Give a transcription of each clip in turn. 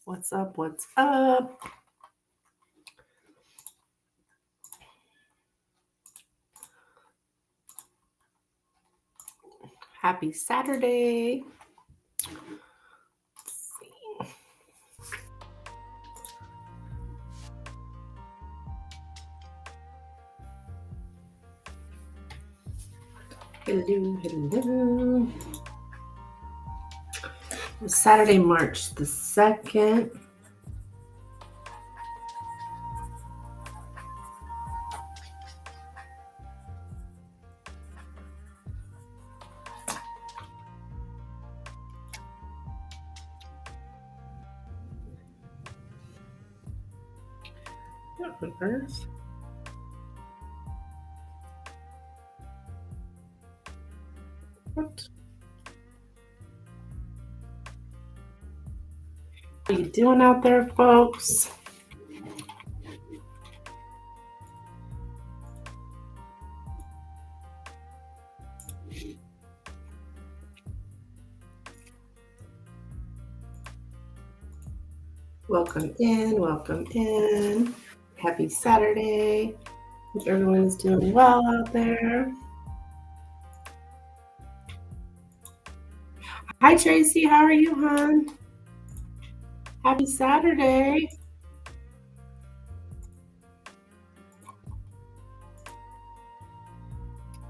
What's up? What's up? Happy Saturday. Let's see. Hello. Saturday, March the 2nd. What on earth? What? What are you doing out there, folks? Welcome in, welcome in. Happy Saturday. Hope everyone is doing well out there. Hi, Tracy. How are you, hon? Happy Saturday.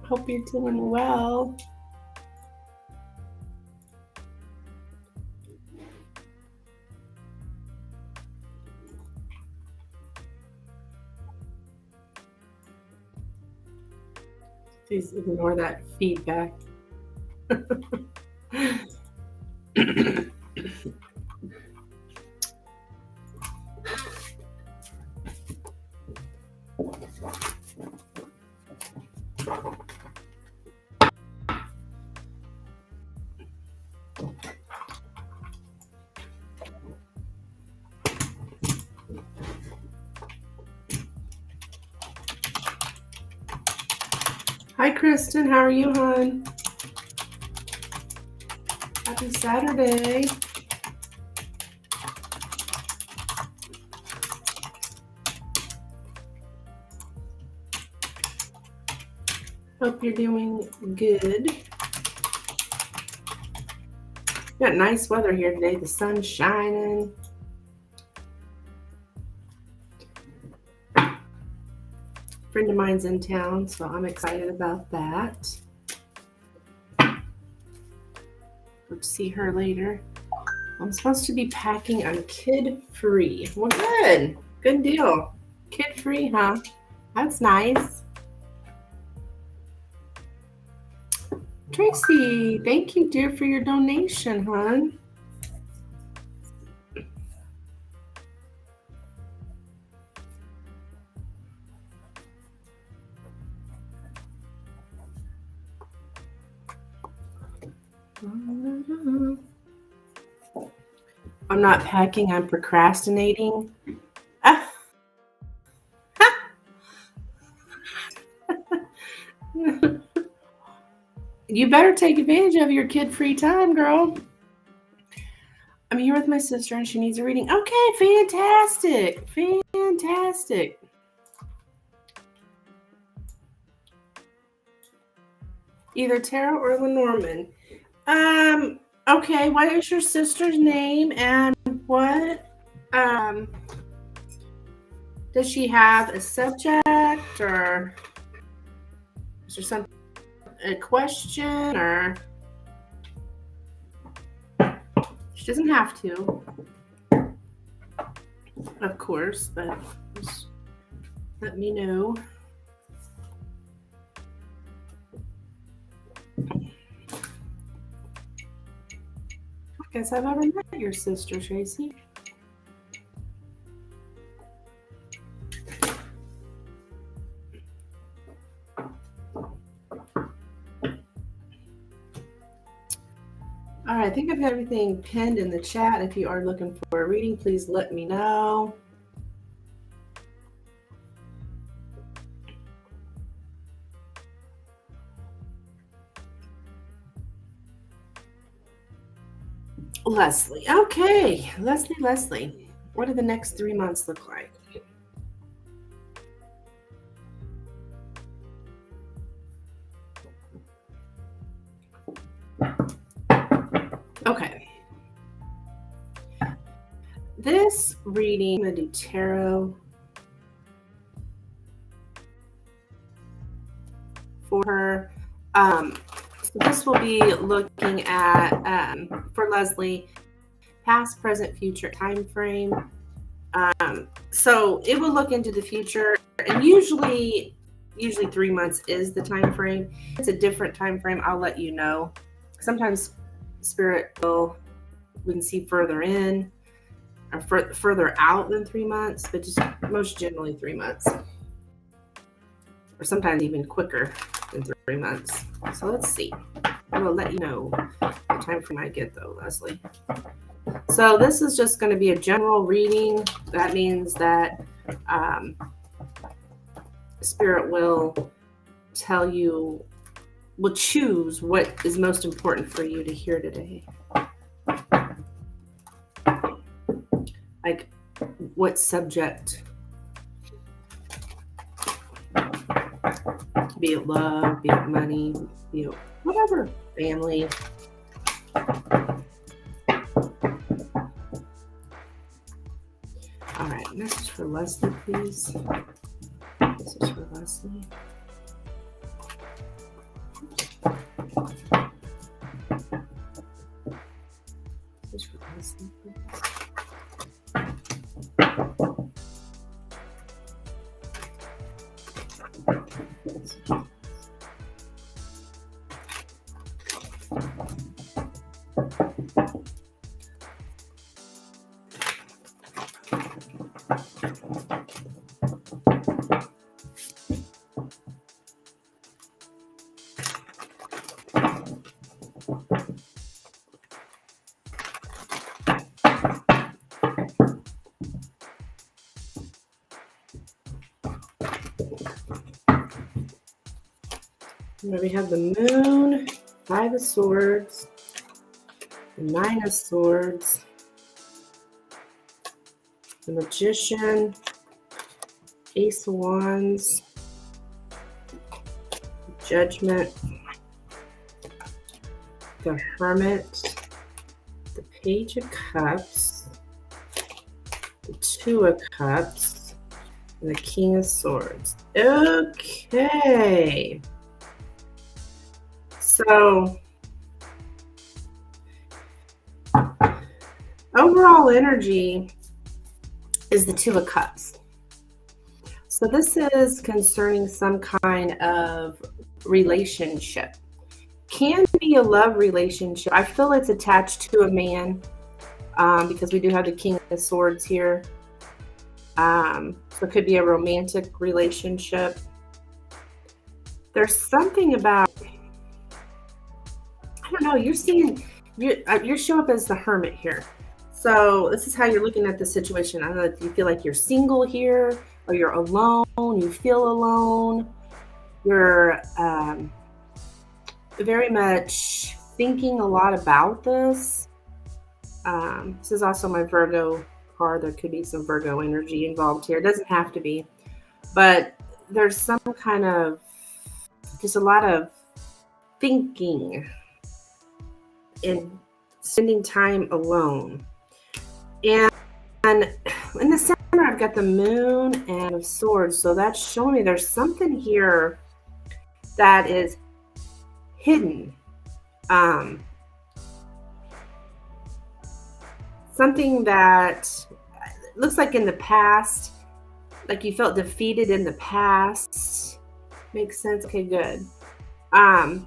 Hope you're doing well. Please ignore that feedback. Hi, Kristen. How are you, hon? Happy Saturday. Hope you're doing good. Got nice weather here today. The sun's shining. A friend of mine's in town, so I'm excited about that. Hope to see her later. I'm supposed to be packing on kid-free. Well, good. Good deal. Kid-free, huh? That's nice. Tracy, thank you, dear, for your donation, hon. I'm not packing, I'm procrastinating. You better take advantage of your kid-free time, girl. I'm here with my sister and she needs a reading. Okay, fantastic. Fantastic. Either tarot or Lenormand. Okay, what is your sister's name and what does she have a subject or is there something a question or she doesn't have to, of course, but just let me know. I guess I've ever met your sister, Tracy. All right, I think I've got everything pinned in the chat. If you are looking for a reading, please let me know. Leslie. Okay. Leslie. What do the next 3 months look like? Okay. This reading, I'm going to do tarot for her. So this will be looking at, for Leslie, past, present, future time frame. So it will look into the future, and usually 3 months is the time frame. If it's a different time frame, I'll let you know. Sometimes Spirit we can see further in or further out than 3 months, but just most generally 3 months, or sometimes even quicker than 3 months. So let's see. I will let you know the time frame I get, though, Leslie. So this is just going to be a general reading. That means that Spirit will tell you, will choose what is most important for you to hear today. Like what subject, be it love, be it money, be it whatever, family. All right, message for Leslie, please. Message for Leslie. Message for Leslie, please. We have the Moon, 5 of Swords, the 9 of Swords, the Magician, Ace of Wands, Judgment, the Hermit, the Page of Cups, the 2 of Cups, and the King of Swords. Okay. So, overall energy is the 2 of Cups. So this is concerning some kind of relationship. Can be a love relationship. I feel it's attached to a man because we do have the King of Swords here. So it could be a romantic relationship. There's something about, I don't know, you're seeing, you show up as the Hermit here. So this is how you're looking at the situation. I don't know if you feel like you're single here or you're alone, you feel alone. You're very much thinking a lot about this. This is also my Virgo card. There could be some Virgo energy involved here. It doesn't have to be, but there's some kind of, just a lot of thinking and spending time alone. And in the center, I've got the Moon and of Swords. So that's showing me there's something here that is hidden. Something that looks like in the past, like you felt defeated in the past. Makes sense? Okay, good. I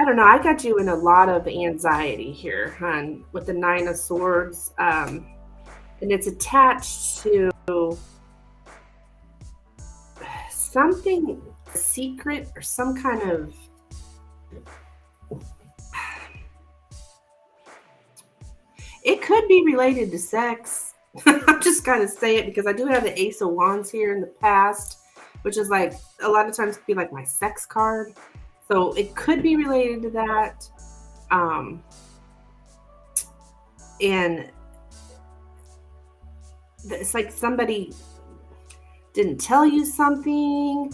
don't know. I got you in a lot of anxiety here, hon, with the 9 of Swords. And it's attached to something secret or some kind of, it could be related to sex. I'm just going to say it because I do have the Ace of Wands here in the past. which is like a lot of times be like my sex card. So it could be related to that. And it's like somebody didn't tell you something.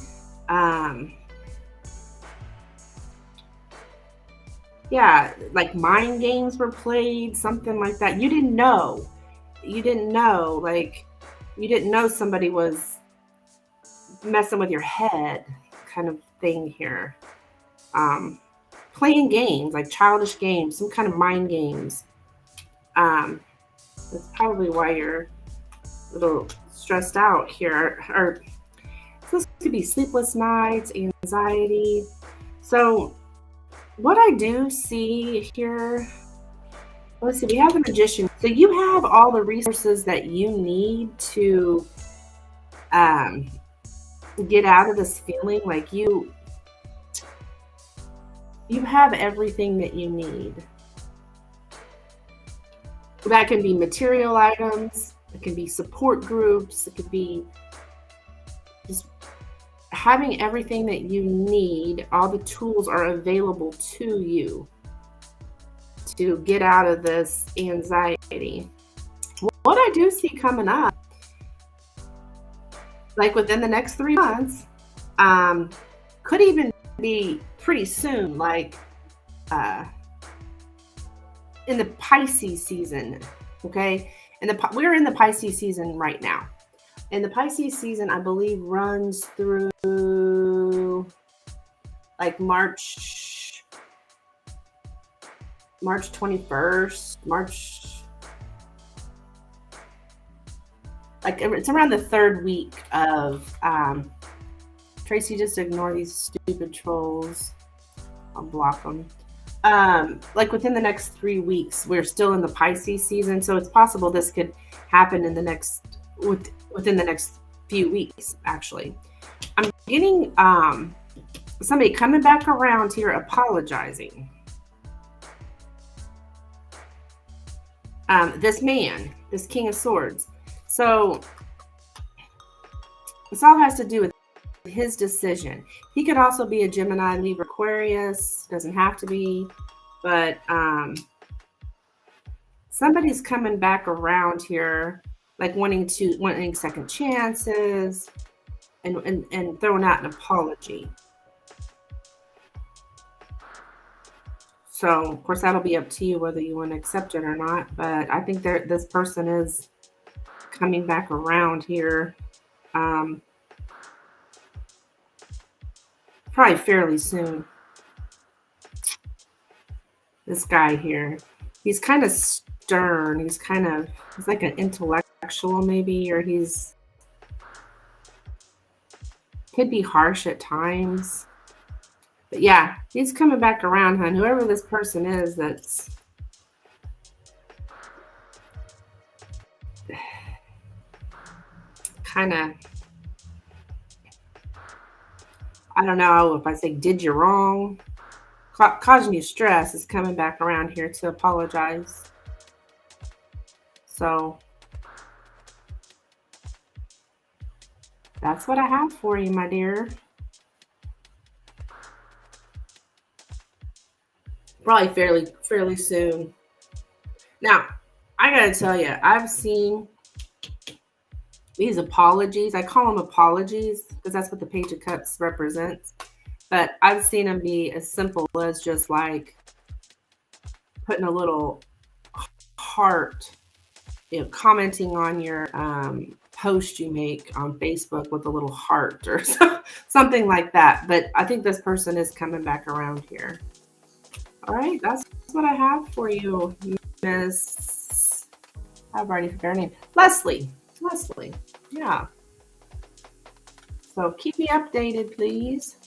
Yeah, like mind games were played, something like that. You didn't know. Like, you didn't know somebody was messing with your head, kind of thing here. Playing games, like childish games, some kind of mind games. That's probably why you're a little stressed out here. Or this could be sleepless nights, anxiety. So what I do see here, let's see, we have the Magician. So you have all the resources that you need to get out of this feeling. Like you have everything that you need. That can be material items, it can be support groups, it could be just having everything that you need. All the tools are available to you to get out of this anxiety. What I do see coming up, like within the next 3 months, could even be pretty soon, like in the Pisces season, okay? We're in the Pisces season right now. And the Pisces season, I believe, runs through like March 21st, like it's around the third week of, Tracy, just ignore these stupid trolls. I'll block them. Like within the next 3 weeks, we're still in the Pisces season. So it's possible this could happen within the next few weeks, actually. I'm getting somebody coming back around here apologizing. This man, this King of Swords. So this all has to do with his decision. He could also be a Gemini, Libra, Aquarius. Doesn't have to be, but somebody's coming back around here, like wanting second chances and throwing out an apology. So of course that'll be up to you whether you want to accept it or not. But I think this person is coming back around here. Probably fairly soon. This guy here, he's kind of stern. He's like an intellectual maybe, or could be harsh at times. But yeah, he's coming back around, hon. Whoever this person is, that's kind of, I don't know if I say did you wrong, causing you stress, is coming back around here to apologize. So that's what I have for you, my dear. Probably fairly soon. Now, I gotta tell you, I've seen these apologies. I call them apologies because that's what the Page of Cups represents. But I've seen them be as simple as just like putting a little heart, commenting on your post you make on Facebook with a little heart or something like that. But I think this person is coming back around here. All right, that's what I have for you, Miss. I've already forgot her name. Leslie. Yeah. So keep me updated, please.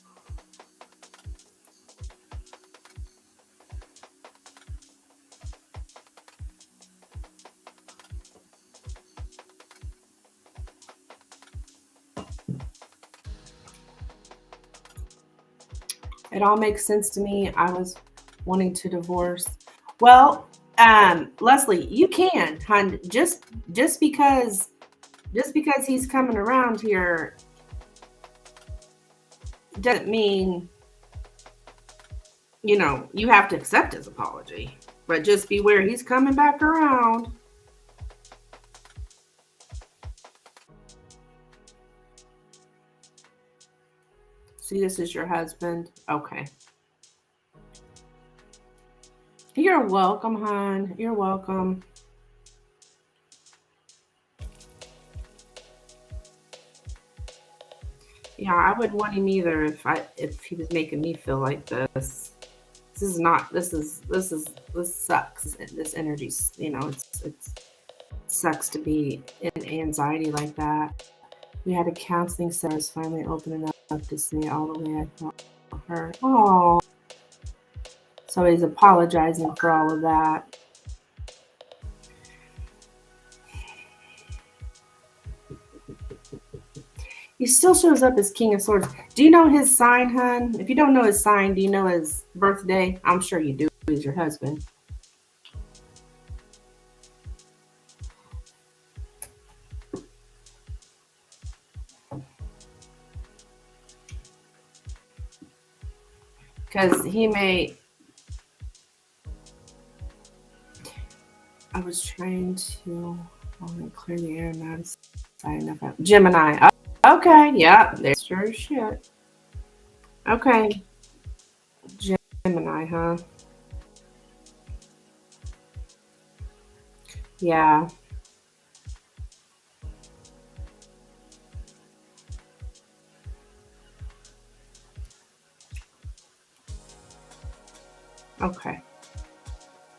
It all makes sense to me. I was wanting to divorce. Well, Leslie, you can, hon. Just because he's coming around here, doesn't mean, you have to accept his apology. But just beware, he's coming back around. See, this is your husband. Okay. You're welcome, hon. You're welcome. Yeah, I wouldn't want him either if he was making me feel like this. This sucks. This energy, it sucks to be in anxiety like that. We had a counseling session. I was finally opening up to say all the way I felt for her. Oh, so he's apologizing for all of that. He still shows up as King of Swords. Do you know his sign, hun? If you don't know his sign, do you know his birthday? I'm sure you do. He's your husband. Because he may... I was trying to clear the air, not side enough. Gemini. Okay, yeah, there's sure shit. Okay. Gemini, huh? Yeah. Okay.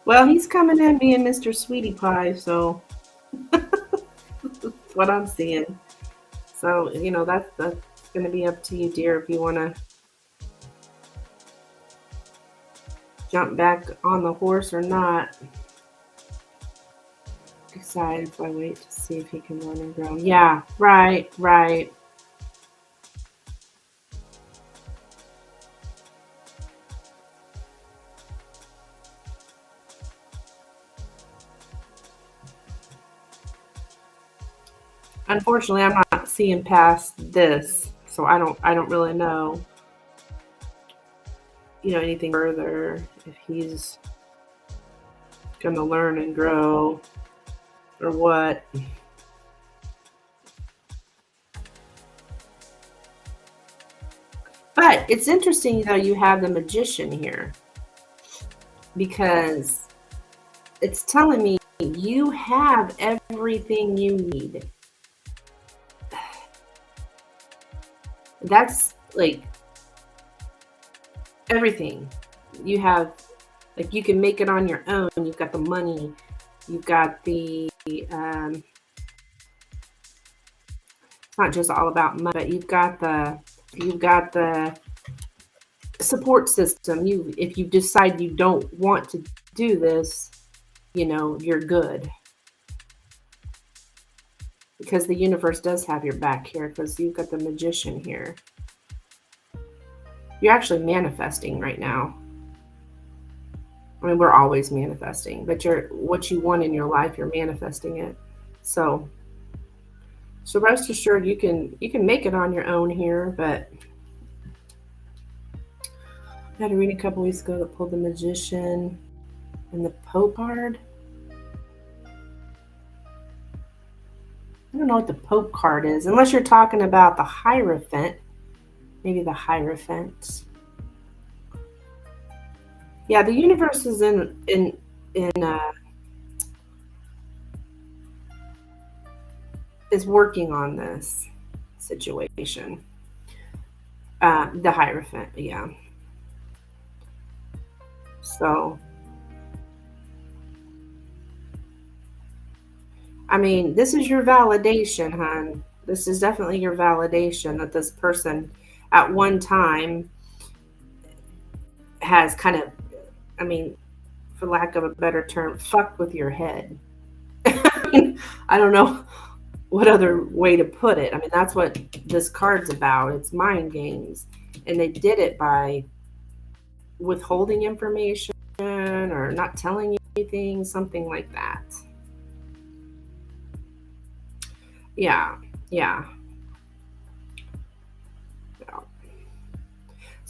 Well, he's coming in being Mr. Sweetie Pie, so that's what I'm seeing. So, that's going to be up to you, dear, if you want to jump back on the horse or not. Decide if I wait to see if he can learn and grow. Yeah, right. Unfortunately, I'm not seeing past this, so I don't really know, anything further, if he's gonna learn and grow or what. But it's interesting, though, you have the Magician here, because it's telling me you have everything you need. That's like everything. You have, like, you can make it on your own. You've got the money. You've got the, it's not just all about money, but you've got the support system. If you decide you don't want to do this, you're good. Because the universe does have your back here, because you've got the Magician here. You're actually manifesting right now. I mean, we're always manifesting, but what you want in your life, you're manifesting it. So rest assured, you can make it on your own here. But I had a reading a couple weeks ago that pulled the Magician and the Pope card. I don't know what the Pope card is, unless you're talking about the Hierophant. Maybe the Hierophant. Yeah, the universe is is working on this situation. The Hierophant, yeah. So, I mean, this is your validation, hon. This is definitely your validation that this person at one time has kind of, I mean, for lack of a better term, fucked with your head. I mean, I don't know what other way to put it. I mean, that's what this card's about. It's mind games. And they did it by withholding information or not telling you anything, something like that. Yeah.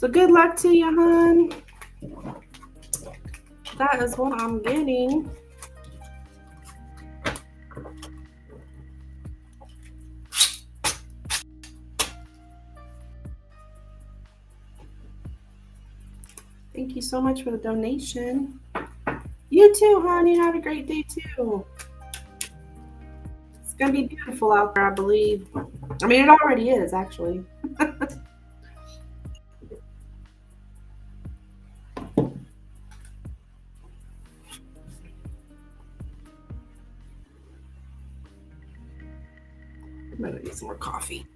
So good luck to you, hon. That is what I'm getting. Thank you so much for the donation. You too, honey. Have a great day too. It's gonna be beautiful out there, I believe. I mean, it already is, actually. I'm gonna need some more coffee.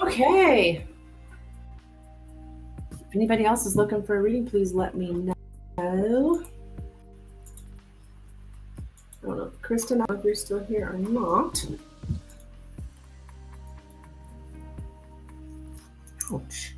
Okay. If anybody else is looking for a reading, please let me know. I don't know, Kristen, I don't know if you're still here or not. Ouch.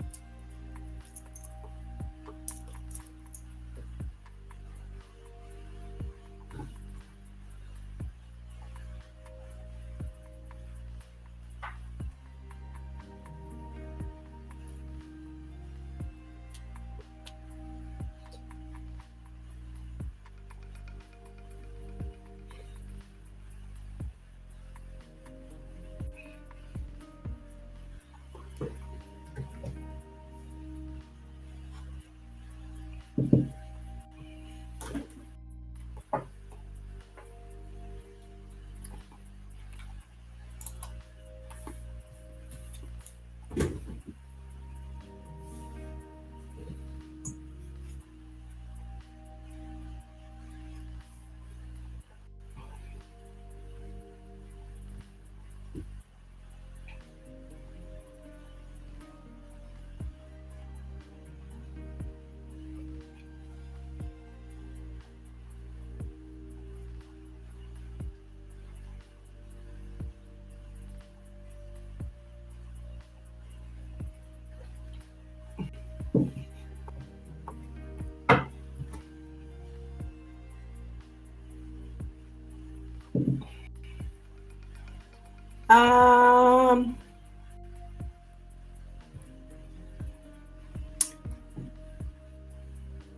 Um,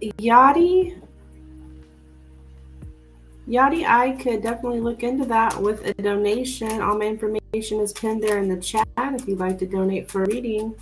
Yachty, I could definitely look into that with a donation. All my information is pinned there in the chat if you'd like to donate for a reading.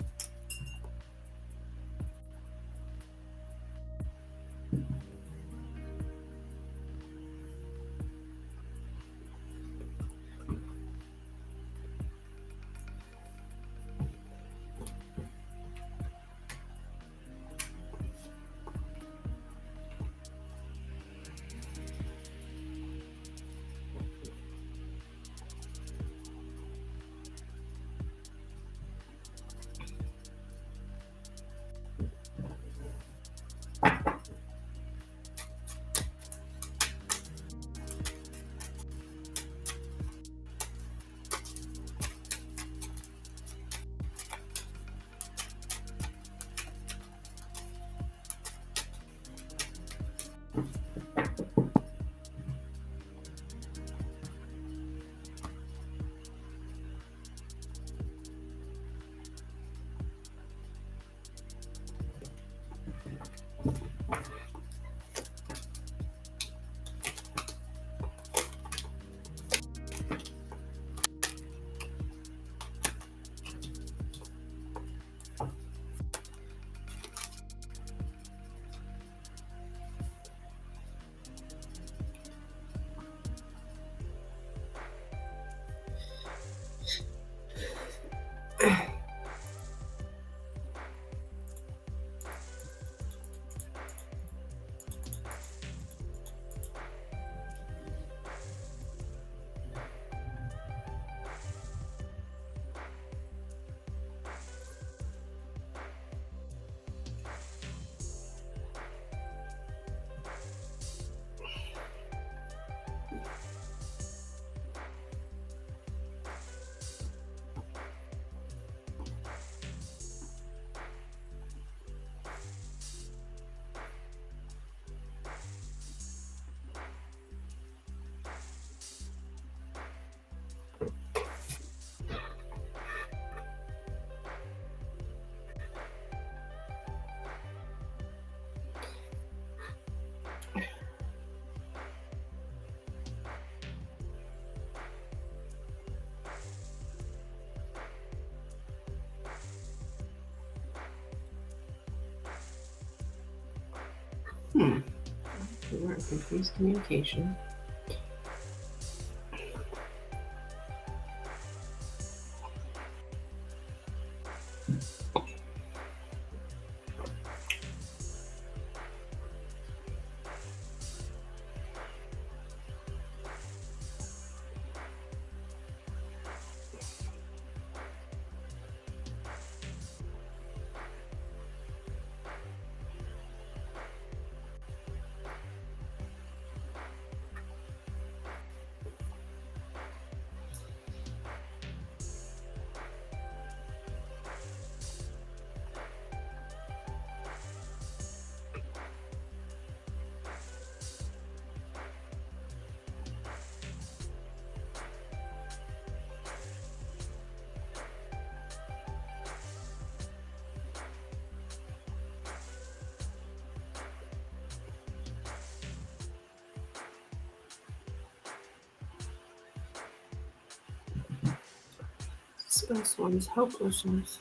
We weren't confused communication. Suspense ones, hopelessness.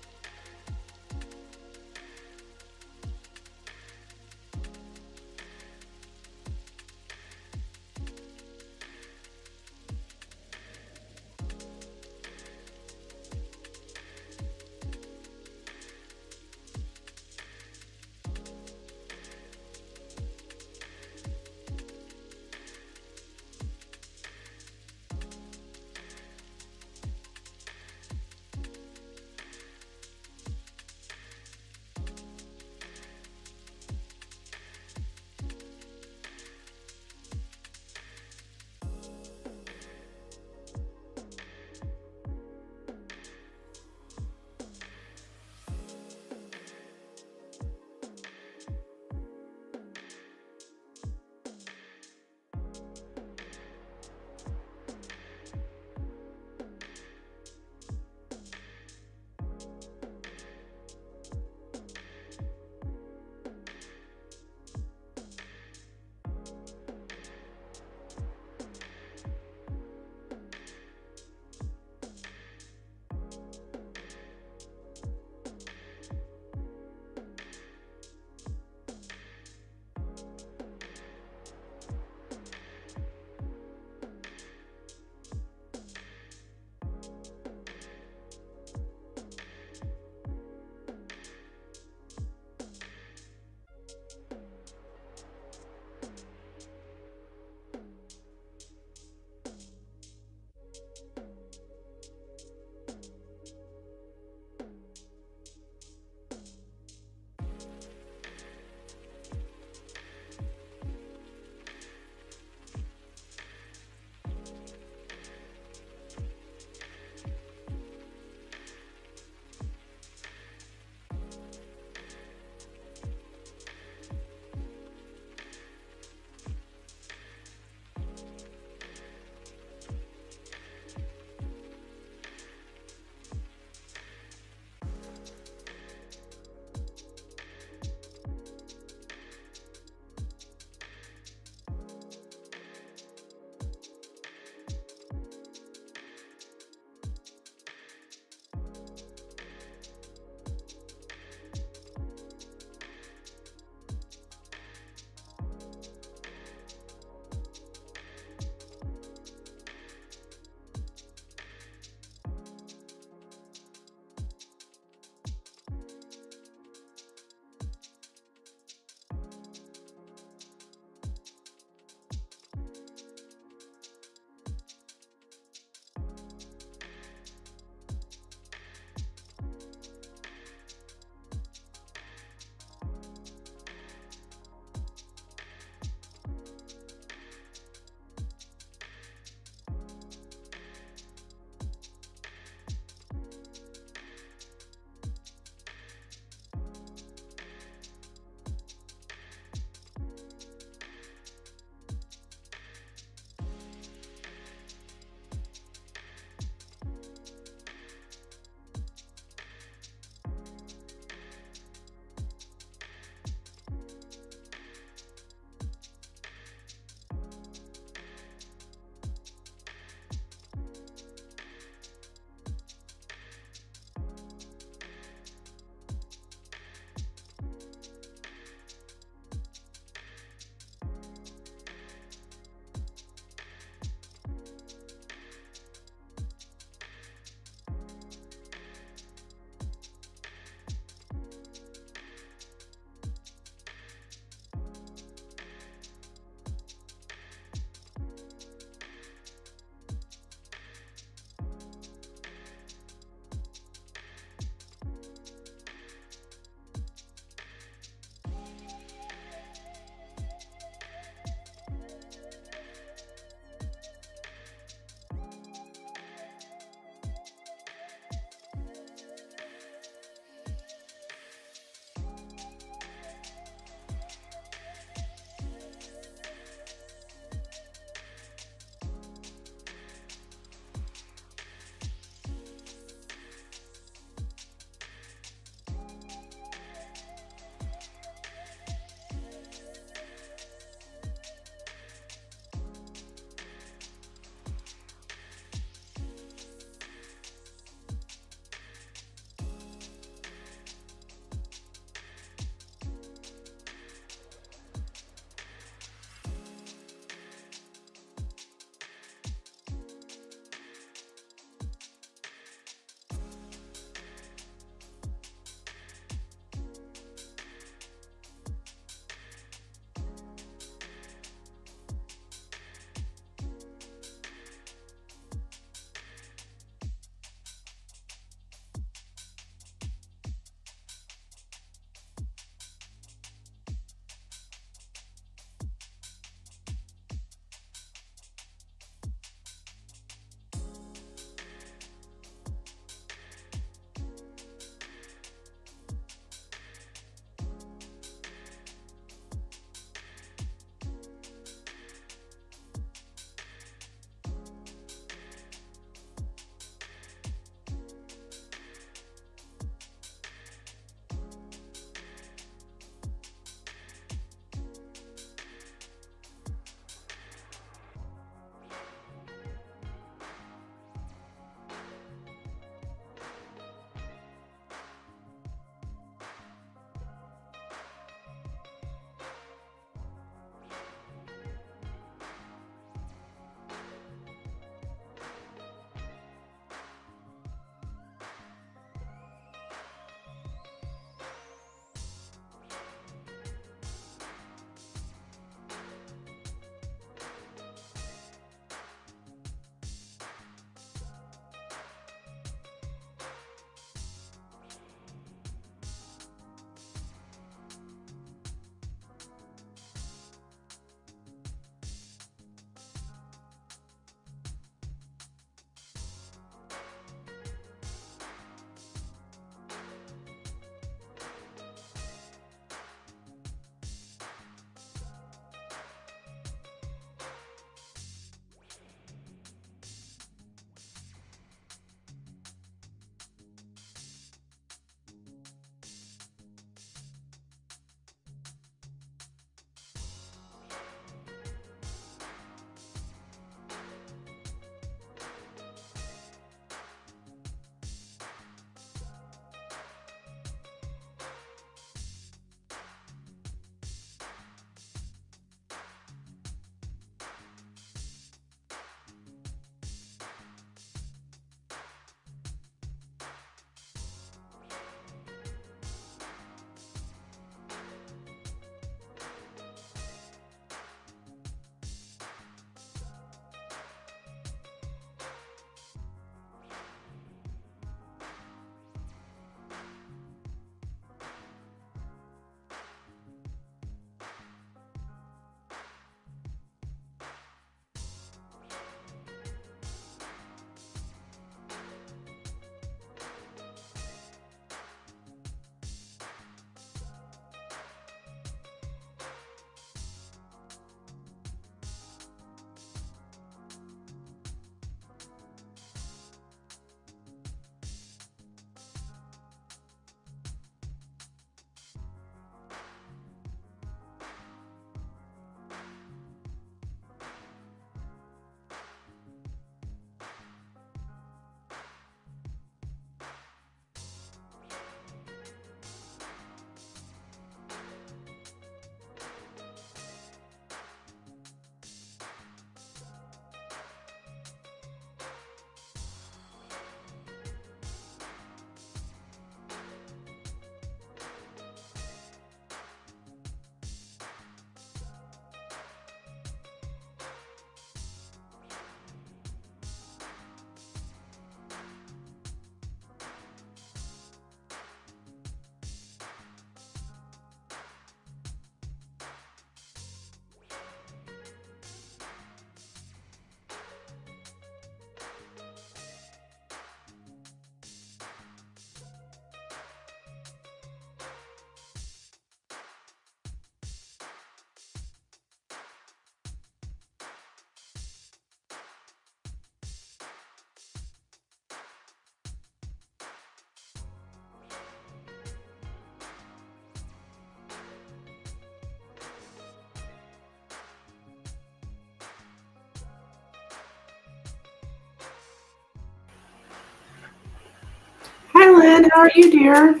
Jen, how are you, dear?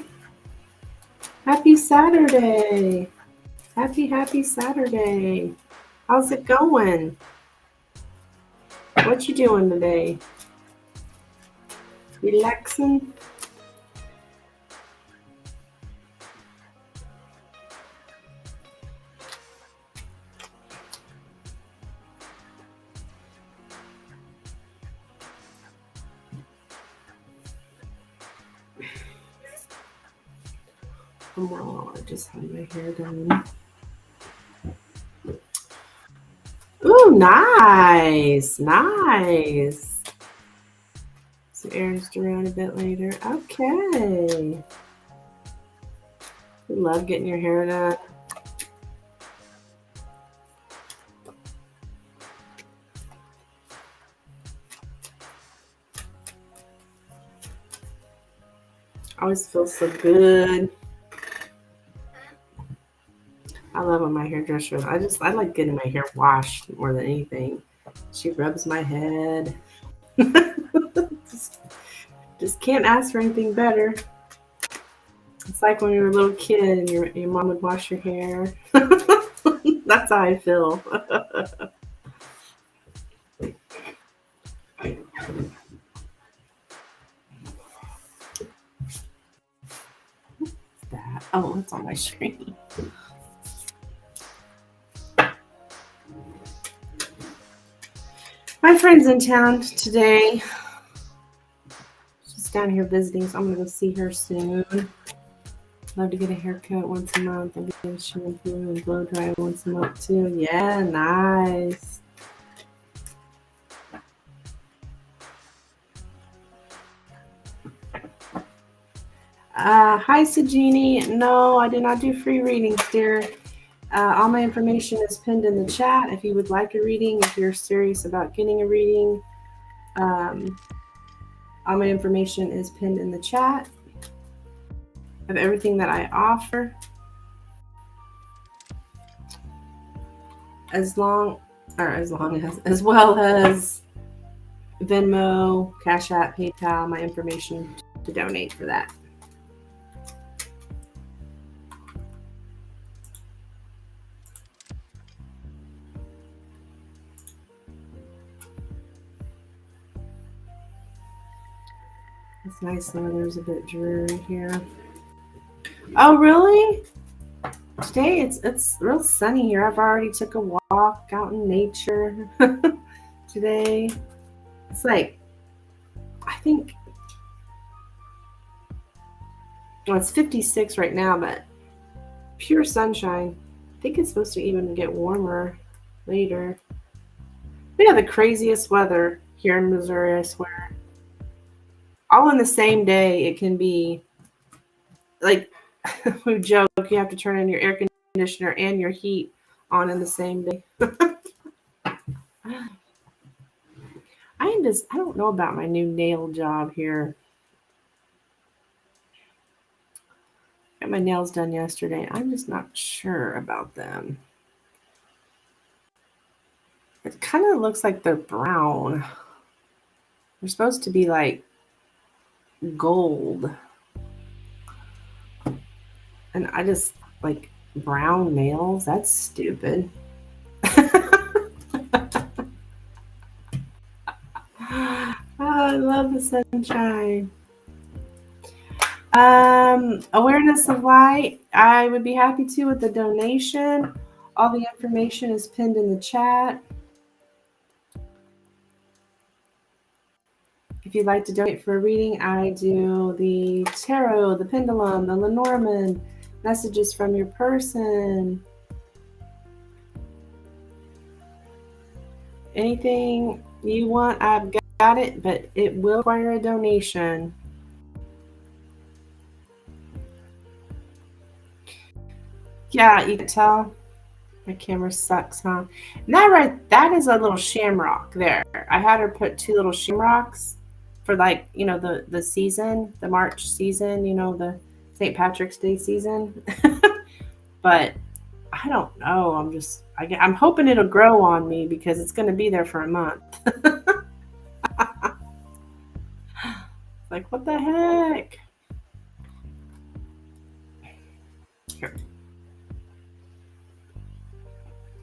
Happy Saturday. Happy Saturday. How's it going? What you doing today? Relaxing? Oh, I just had my hair done. Ooh, nice. Nice. So errands to run a bit later. Okay. We love getting your hair done. Always feels so good. I love when my hairdresser. I like getting my hair washed more than anything. She rubs my head. just can't ask for anything better. It's like when you were a little kid and your mom would wash your hair. That's how I feel. What's that? Oh, it's on my screen. My friend's in town today. She's down here visiting, so I'm gonna go see her soon. Love to get a haircut once a month and get a shampoo and blow dry once a month too. Yeah, nice. Hi, Sajini. No, I did not do free readings, dear. All my information is pinned in the chat. If you would like a reading, if you're serious about getting a reading, all my information is pinned in the chat of everything that I offer. As well as Venmo, Cash App, PayPal, my information to donate for that. It's nice though. There's a bit dreary here. Oh, really? Today it's real sunny here. I've already took a walk out in nature today. It's like, I think, well, it's 56 right now, but pure sunshine. I think it's supposed to even get warmer later. We have the craziest weather here in Missouri, I swear. All in the same day, it can be like, we joke, you have to turn on your air conditioner and your heat on in the same day. I don't know about my new nail job here. Got my nails done yesterday. I'm just not sure about them. It kind of looks like they're brown. They're supposed to be like gold. And I just like brown nails. That's stupid. I love the sunshine. Awareness of light. I would be happy to with the donation. All the information is pinned in the chat. If you'd like to donate for a reading, I do the tarot, the pendulum, the Lenormand, messages from your person. Anything you want, I've got it, but it will require a donation. Yeah, you can tell. My camera sucks, huh? And that is a little shamrock there. I had her put 2 little shamrocks for, like, you know, the season, the March season, you know, the St. Patrick's Day season. But I don't know. I'm hoping it'll grow on me because it's going to be there for a month. Like, what the heck?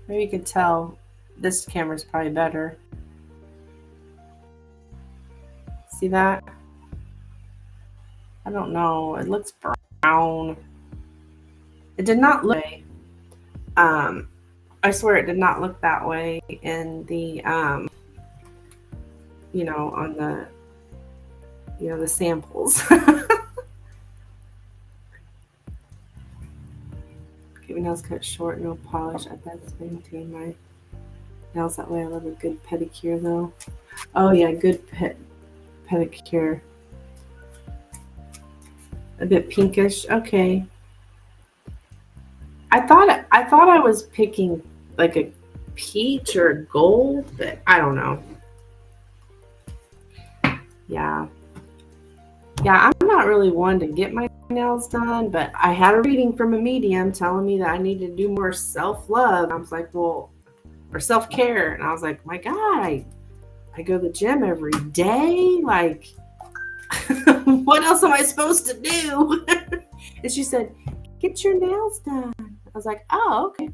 Maybe you could tell this camera's probably better. See that? I don't know. It looks brown. It did not look I swear it did not look that way in the on the the samples. Keep my nails cut short, no polish. I best maintain my nails that way. I love a good pedicure though. Oh yeah, good pedicure. A bit pinkish. Okay. I thought I was picking like a peach or gold, but I don't know. Yeah. Yeah, I'm not really one to get my nails done, but I had a reading from a medium telling me that I need to do more self-love. I was like, well, or self-care. And I was like, my God, I go to the gym every day. Like, what else am I supposed to do? And she said, get your nails done. I was like, oh, okay.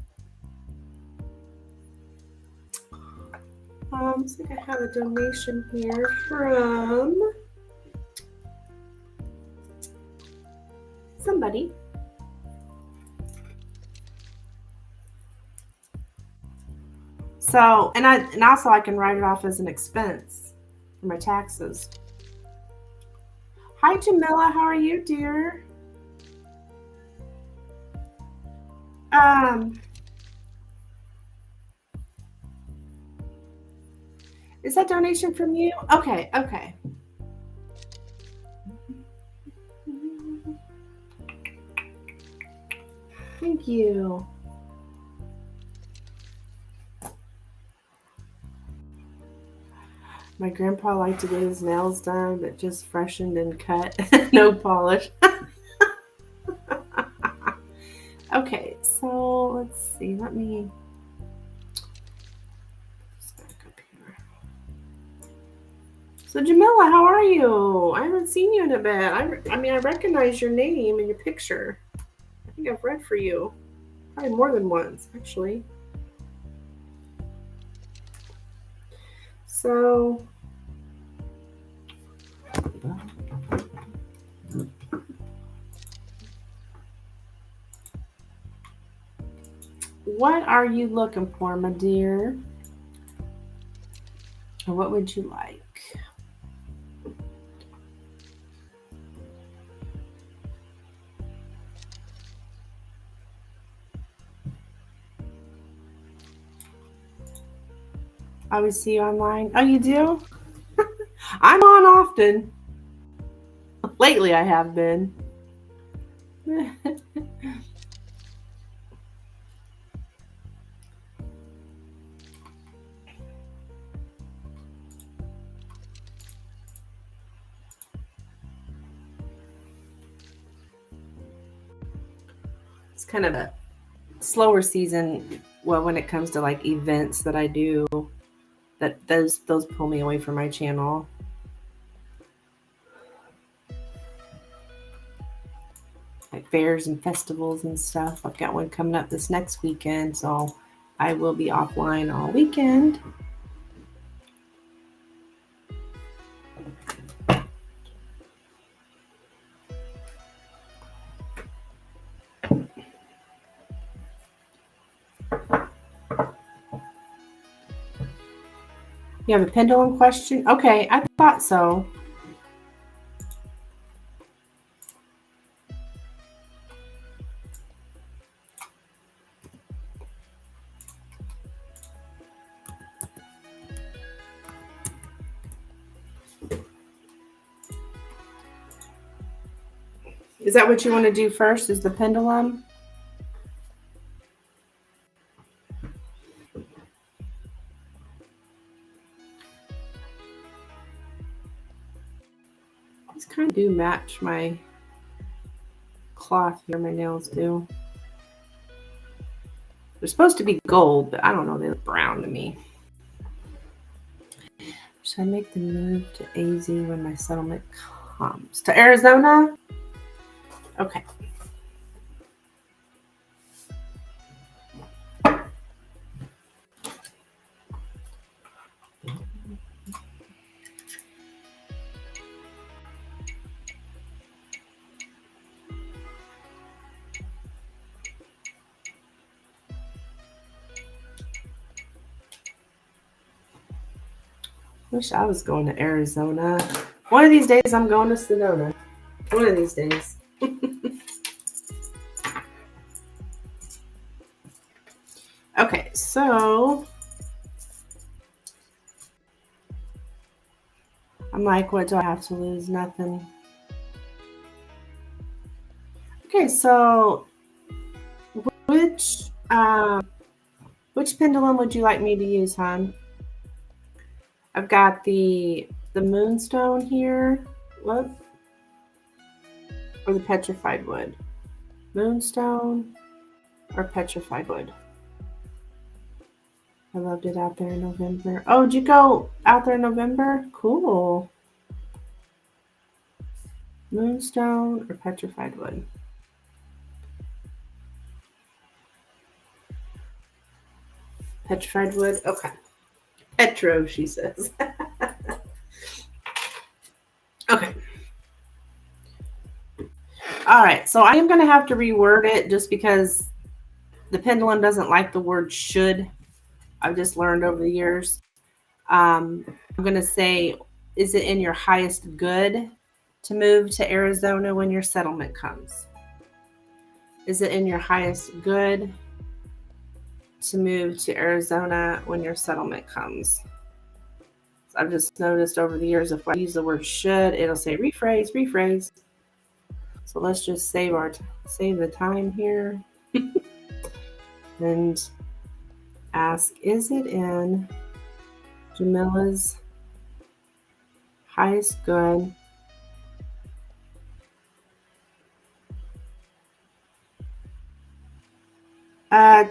Looks like I have a donation here from somebody. So, and also I can write it off as an expense for my taxes. Hi, Jamila. How are you, dear? Is that donation from you? Okay, okay. Thank you. My grandpa liked to get his nails done, but just freshened and cut. No polish. Okay, so let's see. Let me just back up here. So Jamila, how are you? I haven't seen you in a bit. I mean, I recognize your name and your picture. I think I've read for you. Probably more than once, actually. So, what are you looking for, my dear? Or what would you like? I always see you online. Oh, you do? I'm on often. Lately, I have been. It's kind of a slower season. Well, when it comes to like events that I do, that those pull me away from my channel. Like fairs and festivals and stuff. I've got one coming up this next weekend, so I will be offline all weekend. You have a pendulum question? Okay, I thought so. Is that what you want to do first, is the pendulum? These kind of do match my cloth here, my nails do. They're supposed to be gold, but I don't know, they look brown to me. Should I make the move to AZ when my settlement comes? To Arizona? Okay. Wish I was going to Arizona. One of these days I'm going to Sedona. One of these days. Okay, so I'm like, what do I have to lose? Nothing. Okay, so which pendulum would you like me to use, hon? I've got the moonstone here. What? Or the petrified wood? Moonstone or petrified wood? I loved it out there in November. Oh, did you go out there in November? Cool. Moonstone or petrified wood? Petrified wood? Okay. Petro, she says. Okay. All right. So I am going to have to reword it just because the pendulum doesn't like the word should. I've just learned over the years. I'm going to say, is it in your highest good to move to Arizona when your settlement comes? Is it in your highest good to move to Arizona when your settlement comes? I've just noticed over the years, if I use the word should, it'll say rephrase, rephrase. So let's just save the time here and ask, is it in Jamila's highest good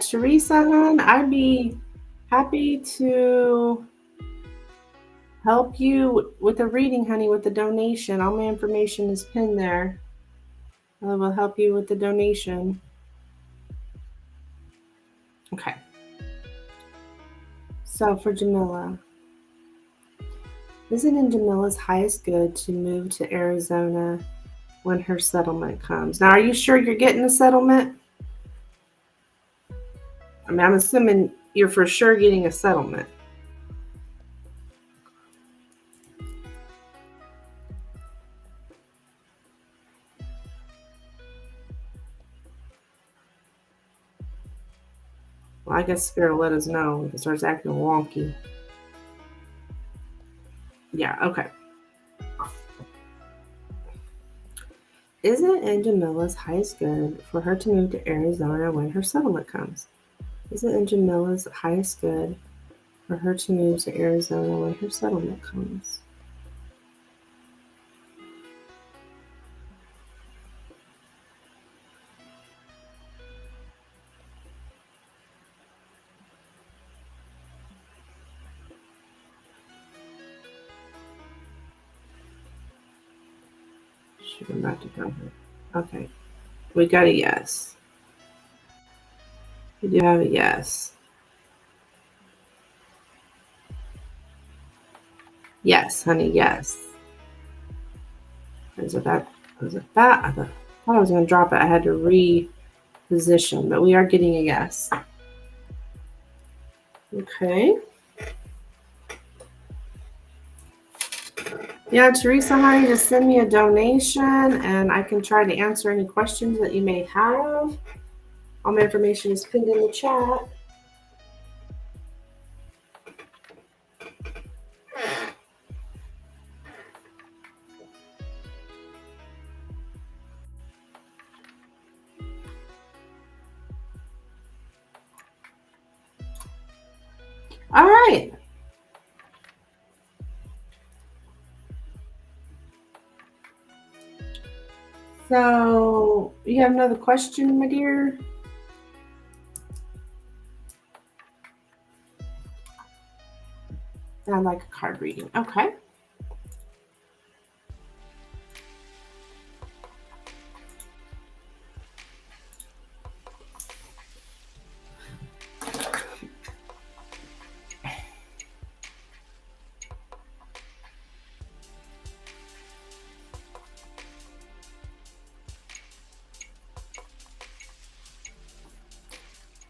Teresa, hon, I'd be happy to help you with the reading, honey, with the donation. All my information is pinned there. I will help you with the donation. Okay. So for Jamila, is it in Jamila's highest good to move to Arizona when her settlement comes? Now, are you sure you're getting a settlement? I mean, I'm assuming you're for sure getting a settlement. Well, I guess Spirit will let us know if it starts acting wonky. Yeah, okay. Is it in Jamila's highest good for her to move to Arizona when her settlement comes? Is it in Jamila's highest good for her to move to Arizona when her settlement comes? Should I'm about to go here. Okay. We got a yes. We do have a yes. Yes, honey, yes. I thought I was going to drop it. I had to reposition, but we are getting a yes. Okay. Yeah, Teresa, honey, just send me a donation and I can try to answer any questions that you may have. All my information is pinned in the chat. All right. So, you have another question, my dear? I like a card reading. Okay.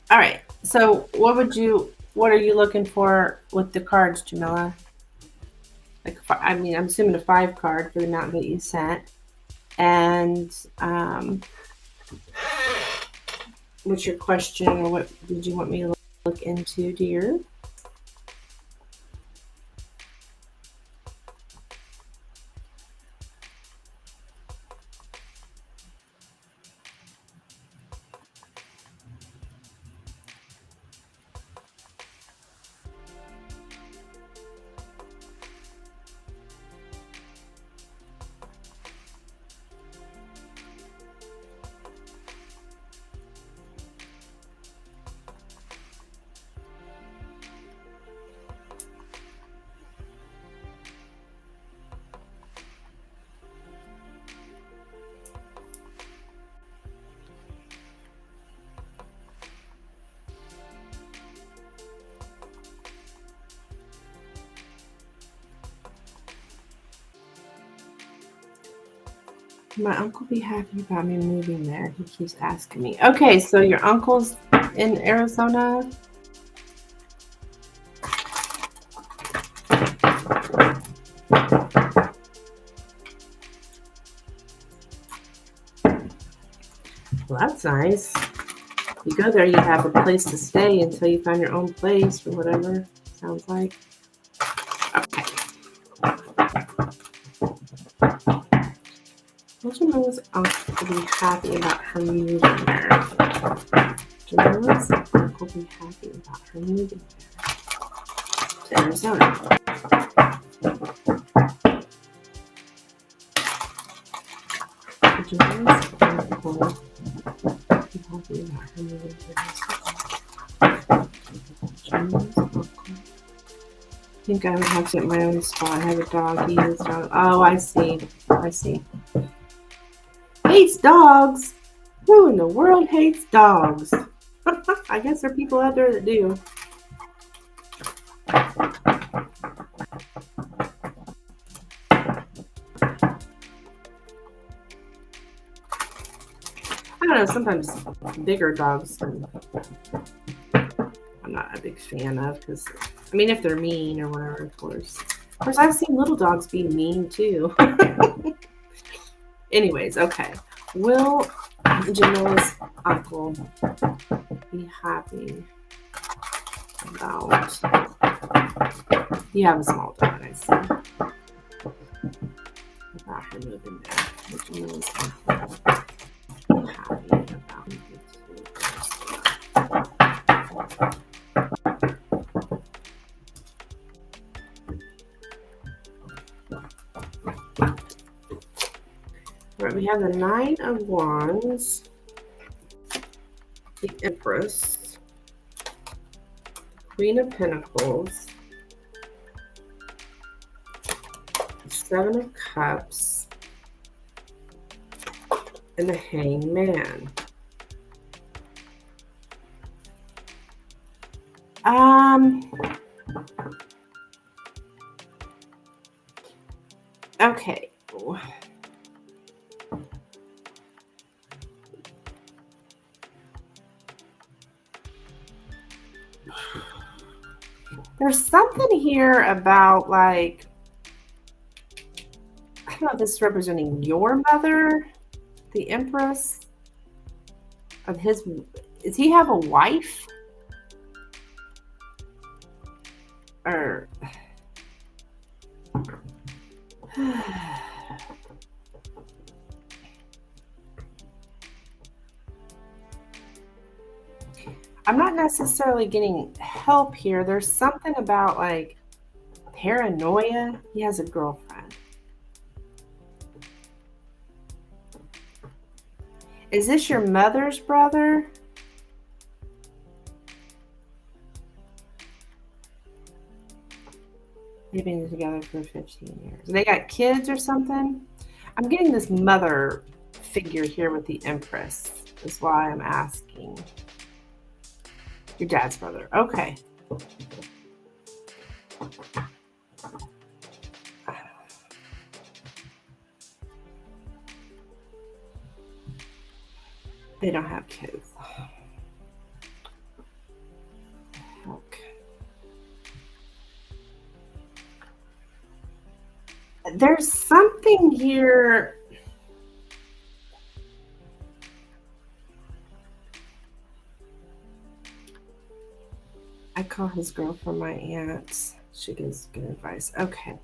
All right. So, what are you looking for with the cards, Jamila? Like, I'm assuming a 5 card for the amount that you sent. And what's your question, or what did you want me to look into, dear? My uncle be happy about me moving there. He keeps asking me. Okay, so your uncle's in Arizona? Well, that's nice. You go there, you have a place to stay until you find your own place or whatever. Sounds like. Okay. Jamila's uncle will be happy about her moving there. Jamila's uncle will be happy about her moving there to Arizona. Jamila's uncle will be happy about her moving to Arizona. Jamila's uncle. I think I would have to get my own spot. I have a dog. He is dog. Oh, I see. I see. Hates dogs. Who in the world hates dogs? I guess there are people out there that do. I don't know. Sometimes bigger dogs, I'm not a big fan of, because if they're mean or whatever, of course. Of course, I've seen little dogs be mean too. Anyways, okay. Will Jamila's uncle be happy about? You have a small dog, I see. About her moving there. Will Jamila's uncle be happy about moving to? All right, we have the 9 of Wands, the Empress, Queen of Pentacles, 7 of Cups, and the Hangman. Okay. There's something here about, like, I don't know if this is representing your mother, the Empress of his. Does he have a wife? Or I'm not necessarily getting help here. There's something about, like, paranoia. He has a girlfriend. Is this your mother's brother? They've been together for 15 years. They got kids or something? I'm getting this mother figure here with the Empress. That's why I'm asking. Your dad's brother. Okay. They don't have kids. Okay. There's something here. I call his girlfriend my aunt. She gives good advice. Okay.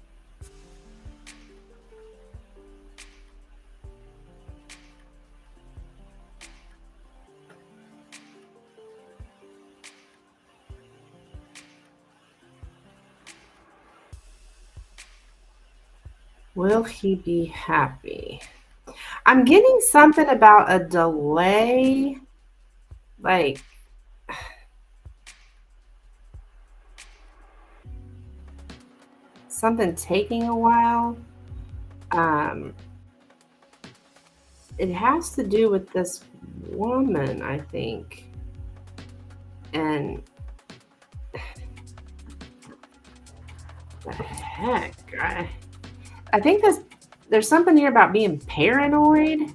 Will he be happy? I'm getting something about a delay. Like, something taking a while. It has to do with this woman, I think. And the heck? I think there's something here about being paranoid.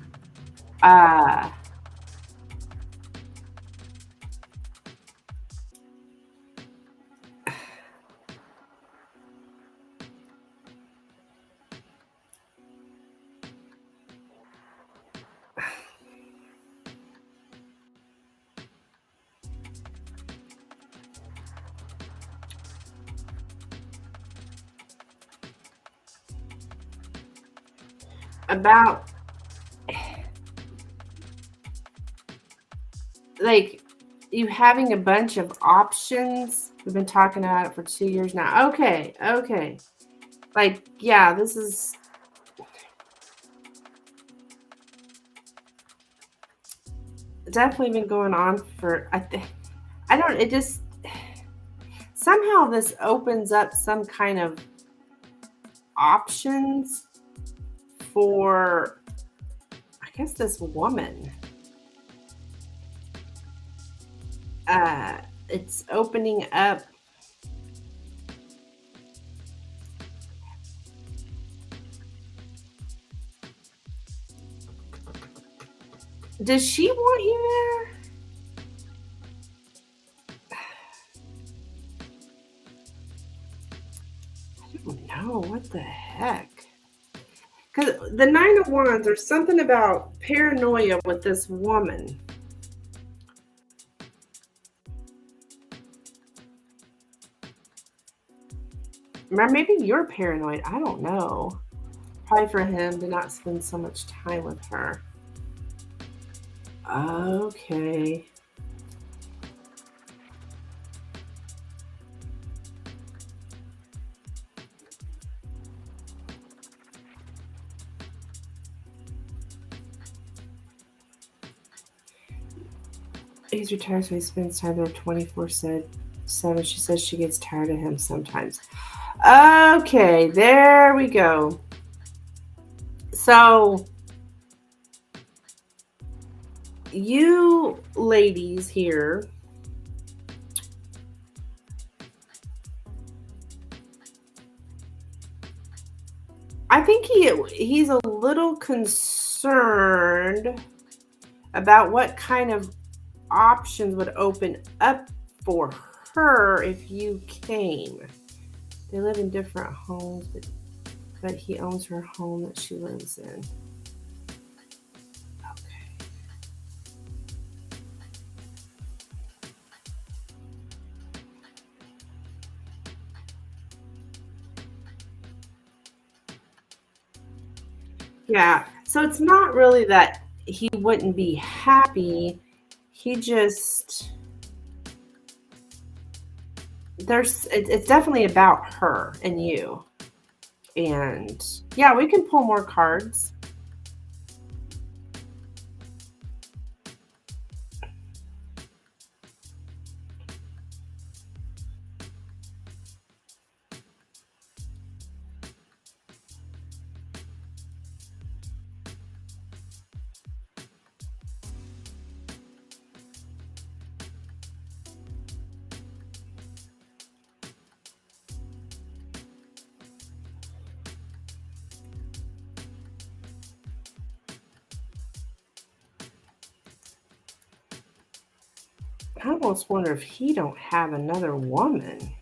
Uh, about like you having a bunch of options. We've been talking about it for 2 years now. Okay. Like, yeah, this is definitely been going on for I don't it just somehow this opens up some kind of options for I guess this woman. It's opening up. Does she want you there? I don't know. What the heck? Because the Nine of Wands, there's something about paranoia with this woman. Or maybe you're paranoid. I don't know. Probably for him to not spend so much time with her. Okay. He's retired, so he spends time there 24/7. She says she gets tired of him sometimes. Okay, there we go. So, you ladies here, I think he's a little concerned about what kind of options would open up for her if you came. They live in different homes, but he owns her home that she lives in. Okay. Yeah. So it's not really that he wouldn't be happy. He just it's definitely about her and you. And yeah, we can pull more cards. I almost wonder if he don't have another woman.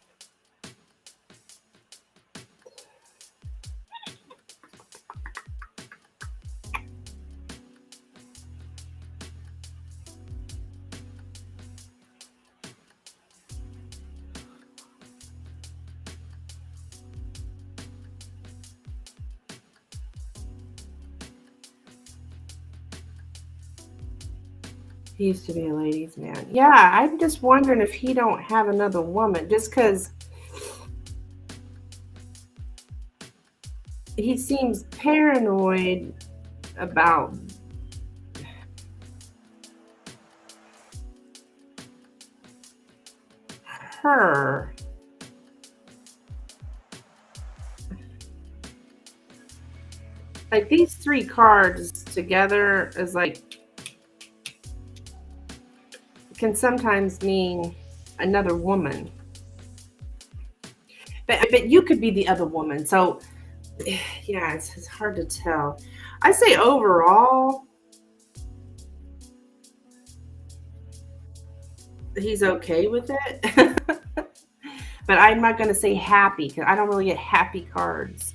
He used to be a ladies' man. Yeah, I'm just wondering if he don't have another woman, just because he seems paranoid about her. Like these three cards together is like can sometimes mean another woman. But you could be the other woman. So yeah, it's hard to tell. I say overall he's okay with it. But I'm not going to say happy because I don't really get happy cards.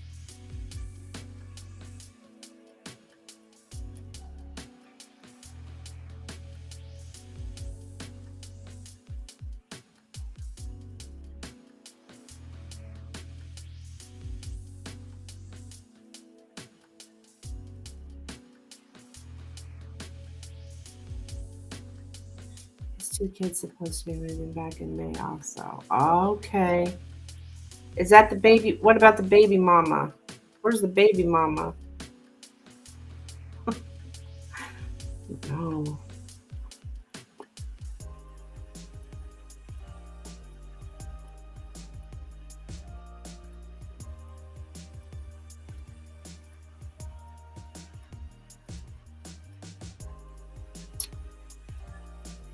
His two kids supposed to be moving back in May also. Okay. Is that the baby? What about the baby mama? Where's the baby mama? No.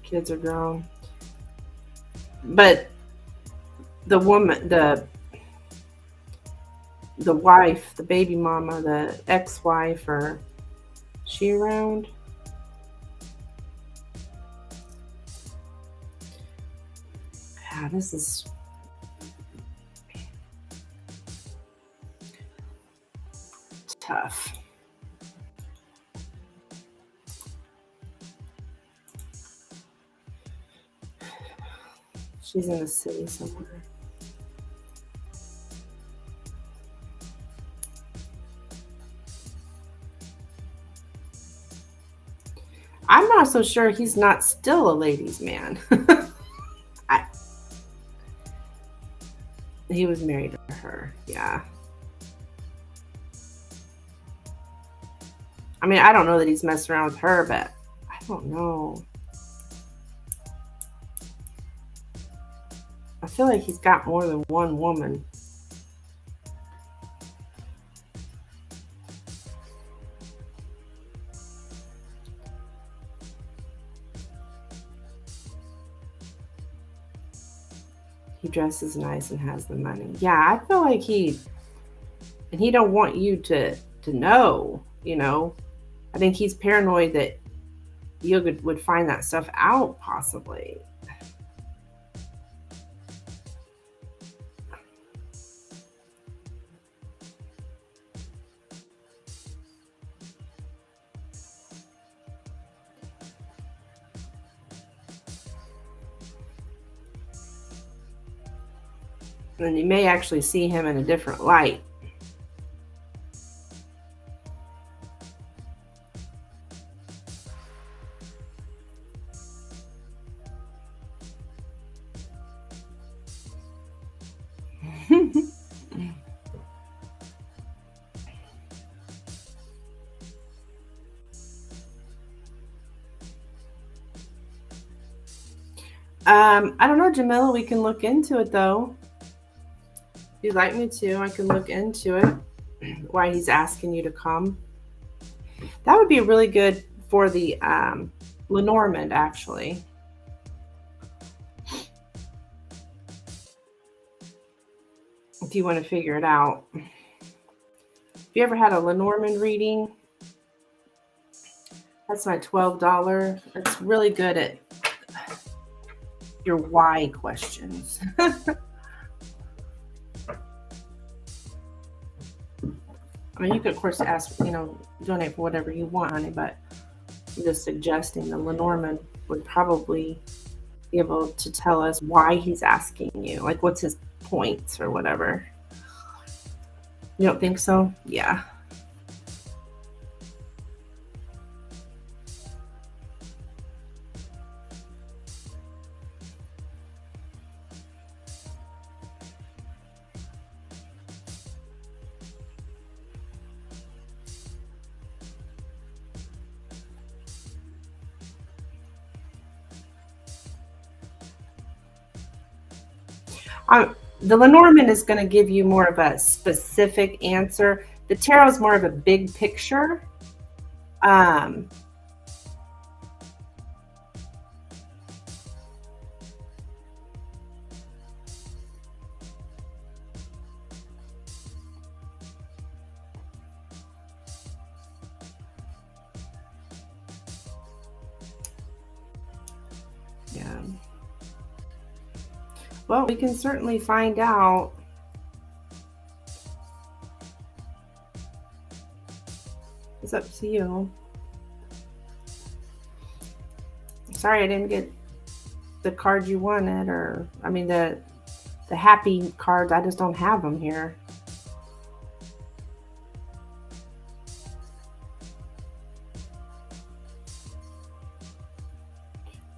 Kids are grown. But the woman, the wife, the baby mama, the ex-wife, or she around? God, this is tough. She's in the city somewhere. I'm not so sure he's not still a ladies' man. He was married to her, yeah. I mean, I don't know that he's messing around with her, but I don't know. I feel like he's got more than one woman. He dresses nice and has the money. Yeah, I feel like he don't want you to know, you know. I think he's paranoid that you would find that stuff out possibly. And you may actually see him in a different light. I don't know, Jamila. We can look into it though. If you'd like me to, I can look into it. Why he's asking you to come. That would be really good for the Lenormand, actually. If you want to figure it out. If you ever had a Lenormand reading, that's my $12. It's really good at your why questions. I mean, you could, of course, ask, donate for whatever you want, honey, but I'm just suggesting the Lenormand would probably be able to tell us why he's asking you. Like, what's his points or whatever. You don't think so? Yeah. The Lenormand is going to give you more of a specific answer. The tarot is more of a big picture. Um, yeah. Well, we can certainly find out. It's up to you. Sorry, I didn't get the card you wanted, or I mean the happy cards. I just don't have them here.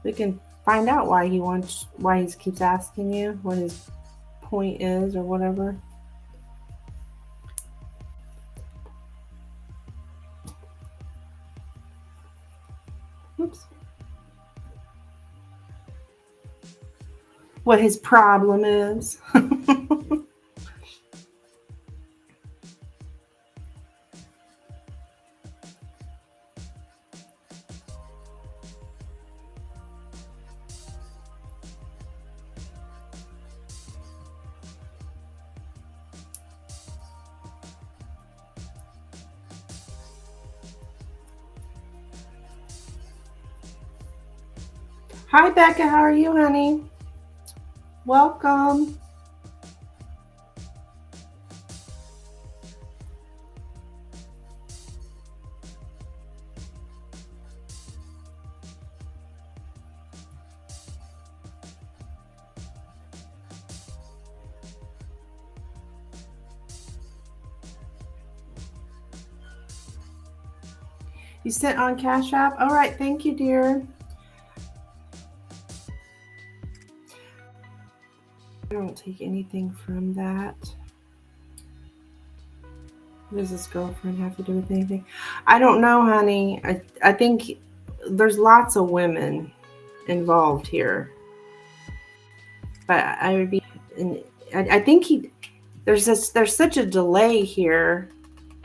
We can find out why he keeps asking you what his point is or whatever. Oops. What his problem is. Hi, Becca. How are you, honey? Welcome. You sent on Cash App? All right. Thank you, dear. I don't take anything from that. What does this girlfriend have to do with anything? I don't know, honey. I think there's lots of women involved here. But I would be, I think there's such a delay here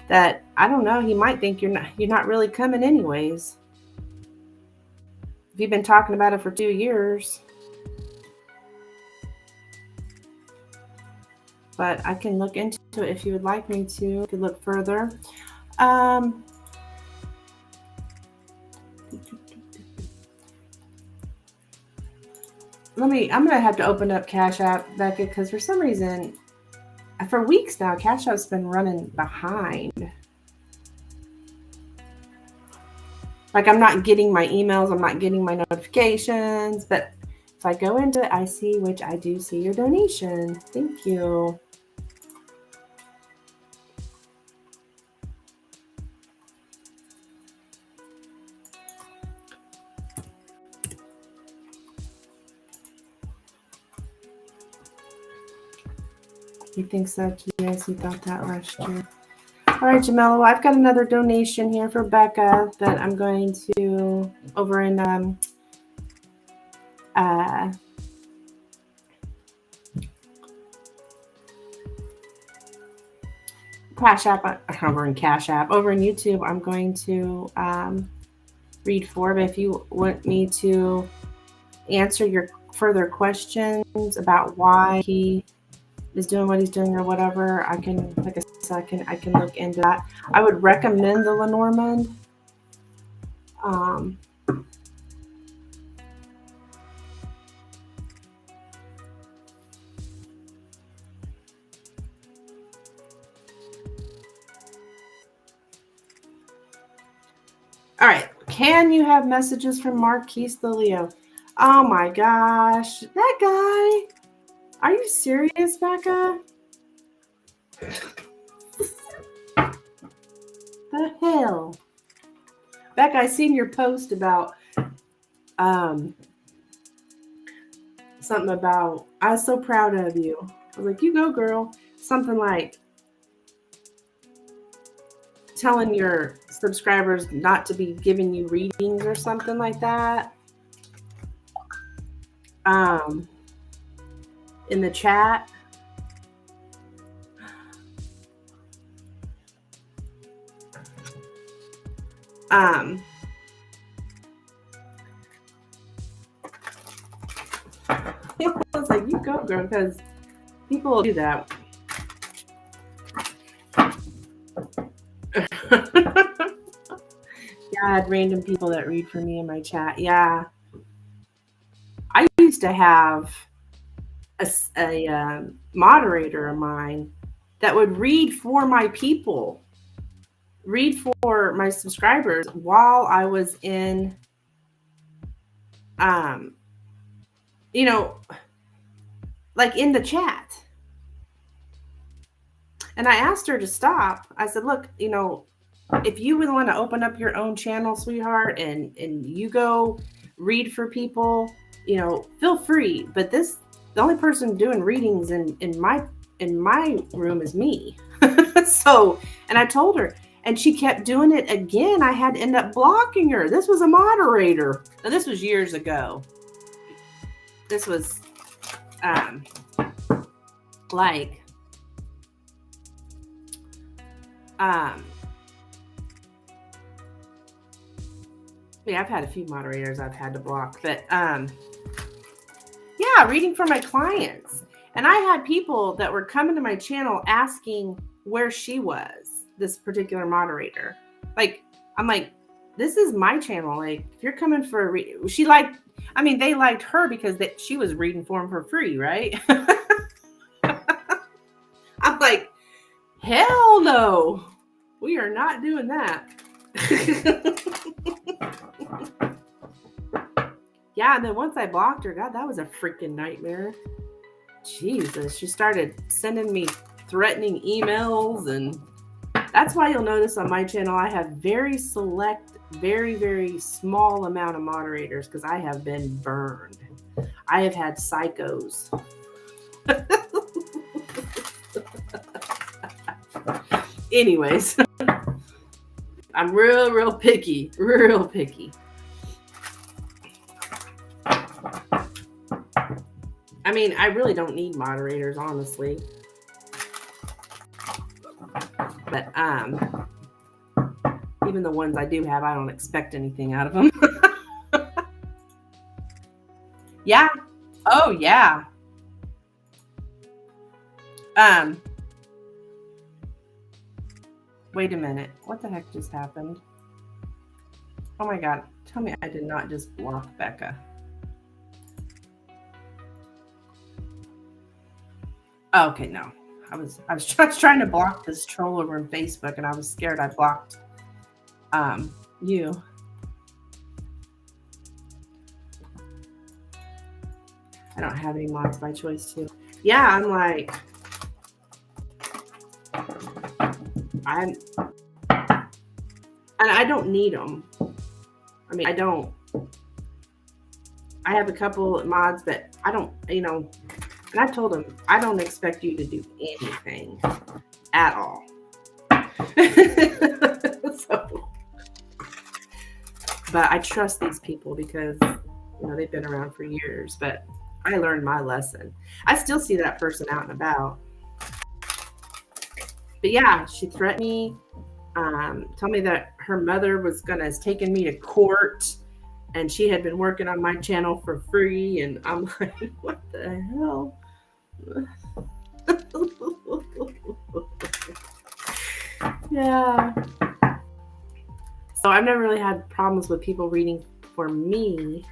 that I don't know. He might think you're not really coming anyways. If you've been talking about it for 2 years. But I can look into it if you would like me to. I could look further. I'm gonna have to open up Cash App, Becca, because for some reason, for weeks now, Cash App's been running behind. Like I'm not getting my emails, I'm not getting my notifications, but if I go into it, I see, which I do see your donation. Thank you. He thinks that, yes, he thought that last year. All right, Jamila, well, I've got another donation here for Becca that I'm going to over in Cash App, over in Cash App, over in YouTube. I'm going to read for, but if you want me to answer your further questions about why he is doing what he's doing or whatever, I can, like I said, I can look into that. I would recommend the Lenormand. All right. Can you have messages from Marquise the Leo? Oh my gosh. That guy. Are you serious, Becca? The hell? Becca, I seen your post about something about, I was so proud of you. I was like, you go, girl. Something like telling your subscribers not to be giving you readings or something like that. in the chat. I was like, you go, girl, because people will do that. Yeah, I had random people that read for me in my chat. Yeah. I used to have a moderator of mine that would read for my people, read for my subscribers while I was in, you know, like in the chat. And I asked her to stop. I said, look, you know, if you would want to open up your own channel, sweetheart, and you go read for people, you know, feel free. But the only person doing readings in my room is me. So, and I told her, and she kept doing it again. I had to end up blocking her. This was a moderator. Now, this was years ago. This was yeah, I've had a few moderators I've had to block, but yeah, reading for my clients. And I had people that were coming to my channel asking where she was, this particular moderator. Like, I'm like, this is my channel. Like, if you're coming for they liked her because she was reading for them for free, right? I'm like, hell no, we are not doing that. Yeah, and then once I blocked her, God, that was a freaking nightmare. Jesus, she started sending me threatening emails, and that's why you'll notice on my channel I have very select, very, very small amount of moderators because I have been burned. I have had psychos. Anyways, I'm real picky, real picky. I mean, I really don't need moderators, honestly. But even the ones I do have, I don't expect anything out of them. Yeah. Oh, yeah. Wait a minute. What the heck just happened? Oh my God. Tell me I did not just block Becca. Oh, okay, no. I was trying to block this troll over in Facebook, and I was scared I blocked you. I don't have any mods by choice too. Yeah, I'm like, and I don't need them. I mean, I don't. I have a couple of mods, but I don't, you know. And I told him, I don't expect you to do anything at all. So, but I trust these people because, you know, they've been around for years. But I learned my lesson. I still see that person out and about. But yeah, she threatened me, told me that her mother was taken me to court. And she had been working on my channel for free. And I'm like, what the hell? Yeah. So I've never really had problems with people reading for me.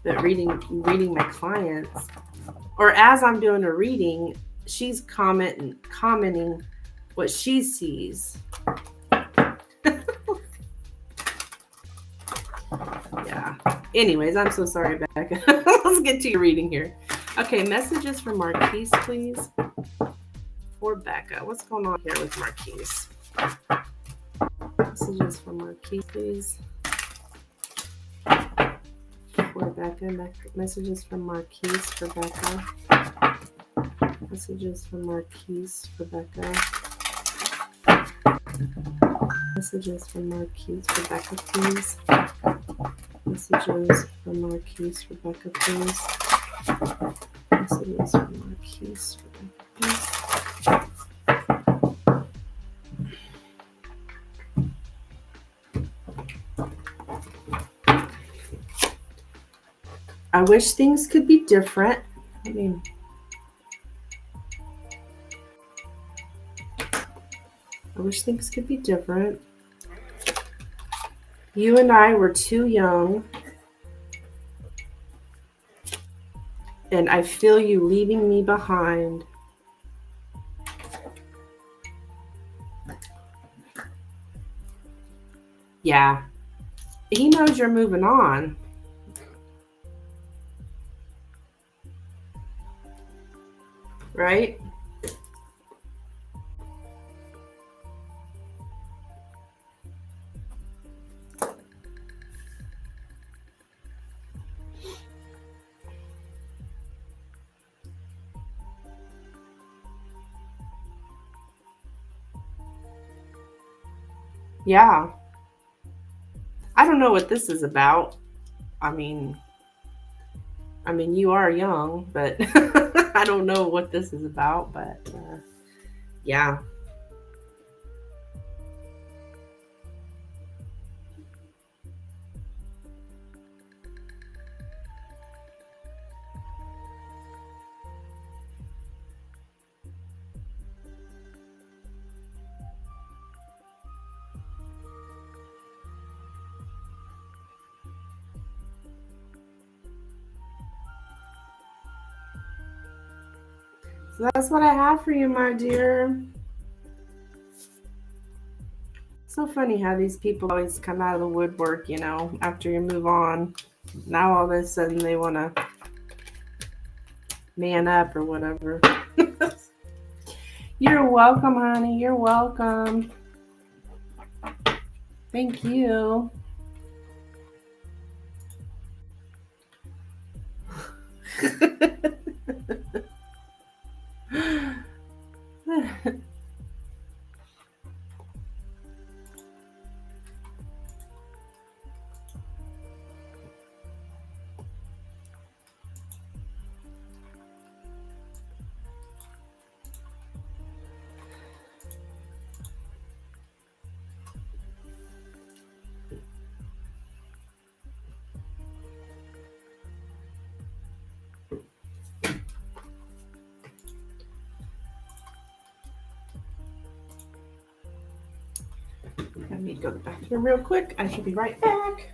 But reading my clients. Or as I'm doing a reading, she's commenting what she sees. Yeah. Anyways, I'm so sorry, Becca. Let's get to your reading here. Okay, messages for Marquise, please. For Becca. What's going on here with Marquise? Messages for Marquise, please. For Becca. Messages from Marquise for Becca. Messages from Marquise for Becca. Messages from Marquise for Becca, please. Messages from Marquise for Becca, please. messages from my peace. I wish things could be different. I wish things could be different. You and I were too young. And I feel you leaving me behind. Yeah. He knows you're moving on. Right? Yeah. I don't know what this is about. I mean, you are young, but I don't know what this is about, but yeah. So that's what I have for you, my dear. So funny how these people always come out of the woodwork, after you move on. Now all of a sudden they want to man up or whatever. You're welcome, honey. You're welcome. Thank you. Let me go to the bathroom real quick. I should be right back.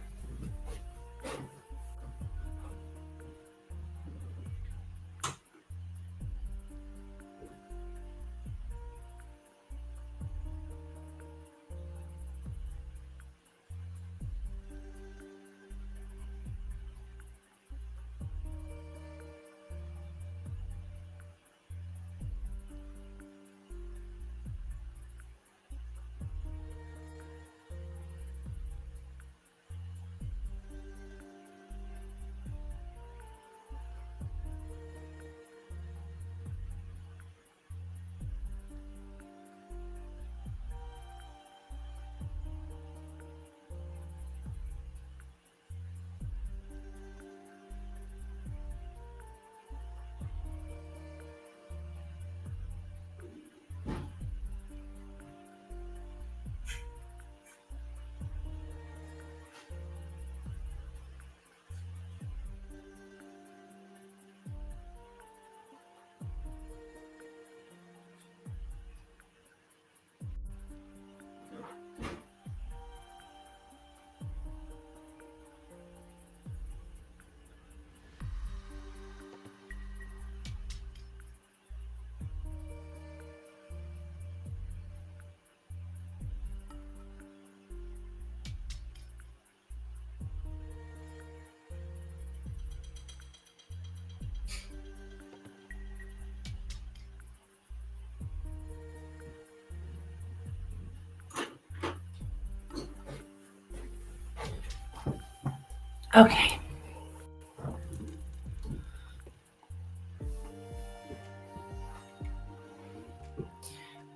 Okay.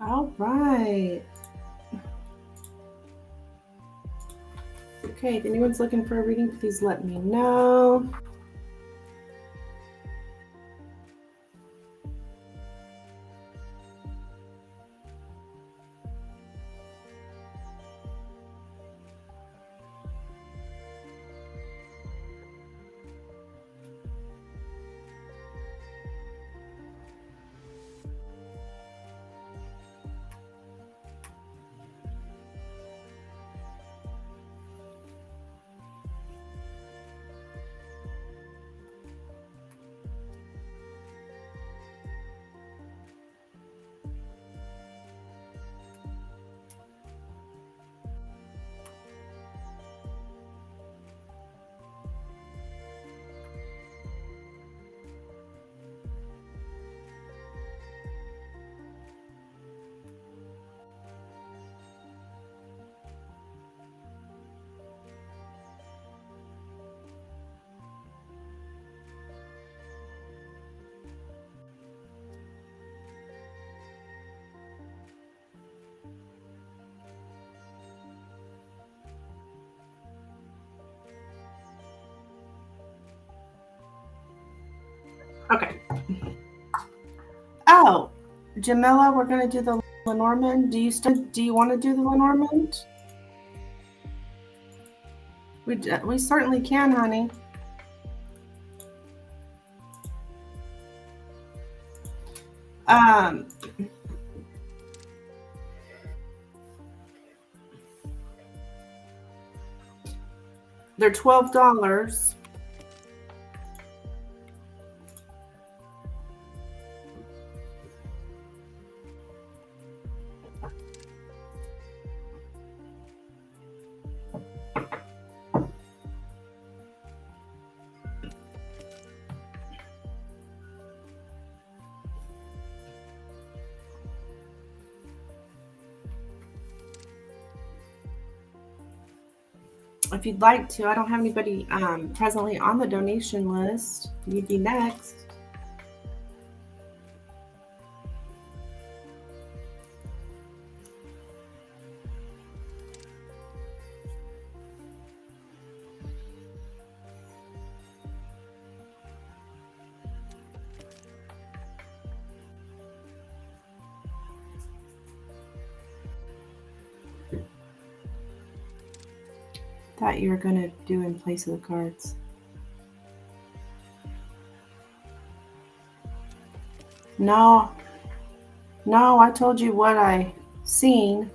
All right. Okay, if anyone's looking for a reading, please let me know. Jamila, we're going to do the Lenormand. Do you want to do the Lenormand? We certainly can, honey. They're $12. If you'd like to, I don't have anybody presently on the donation list. You'd be next. Thought you were going to do in place of the cards. No, I told you what I seen.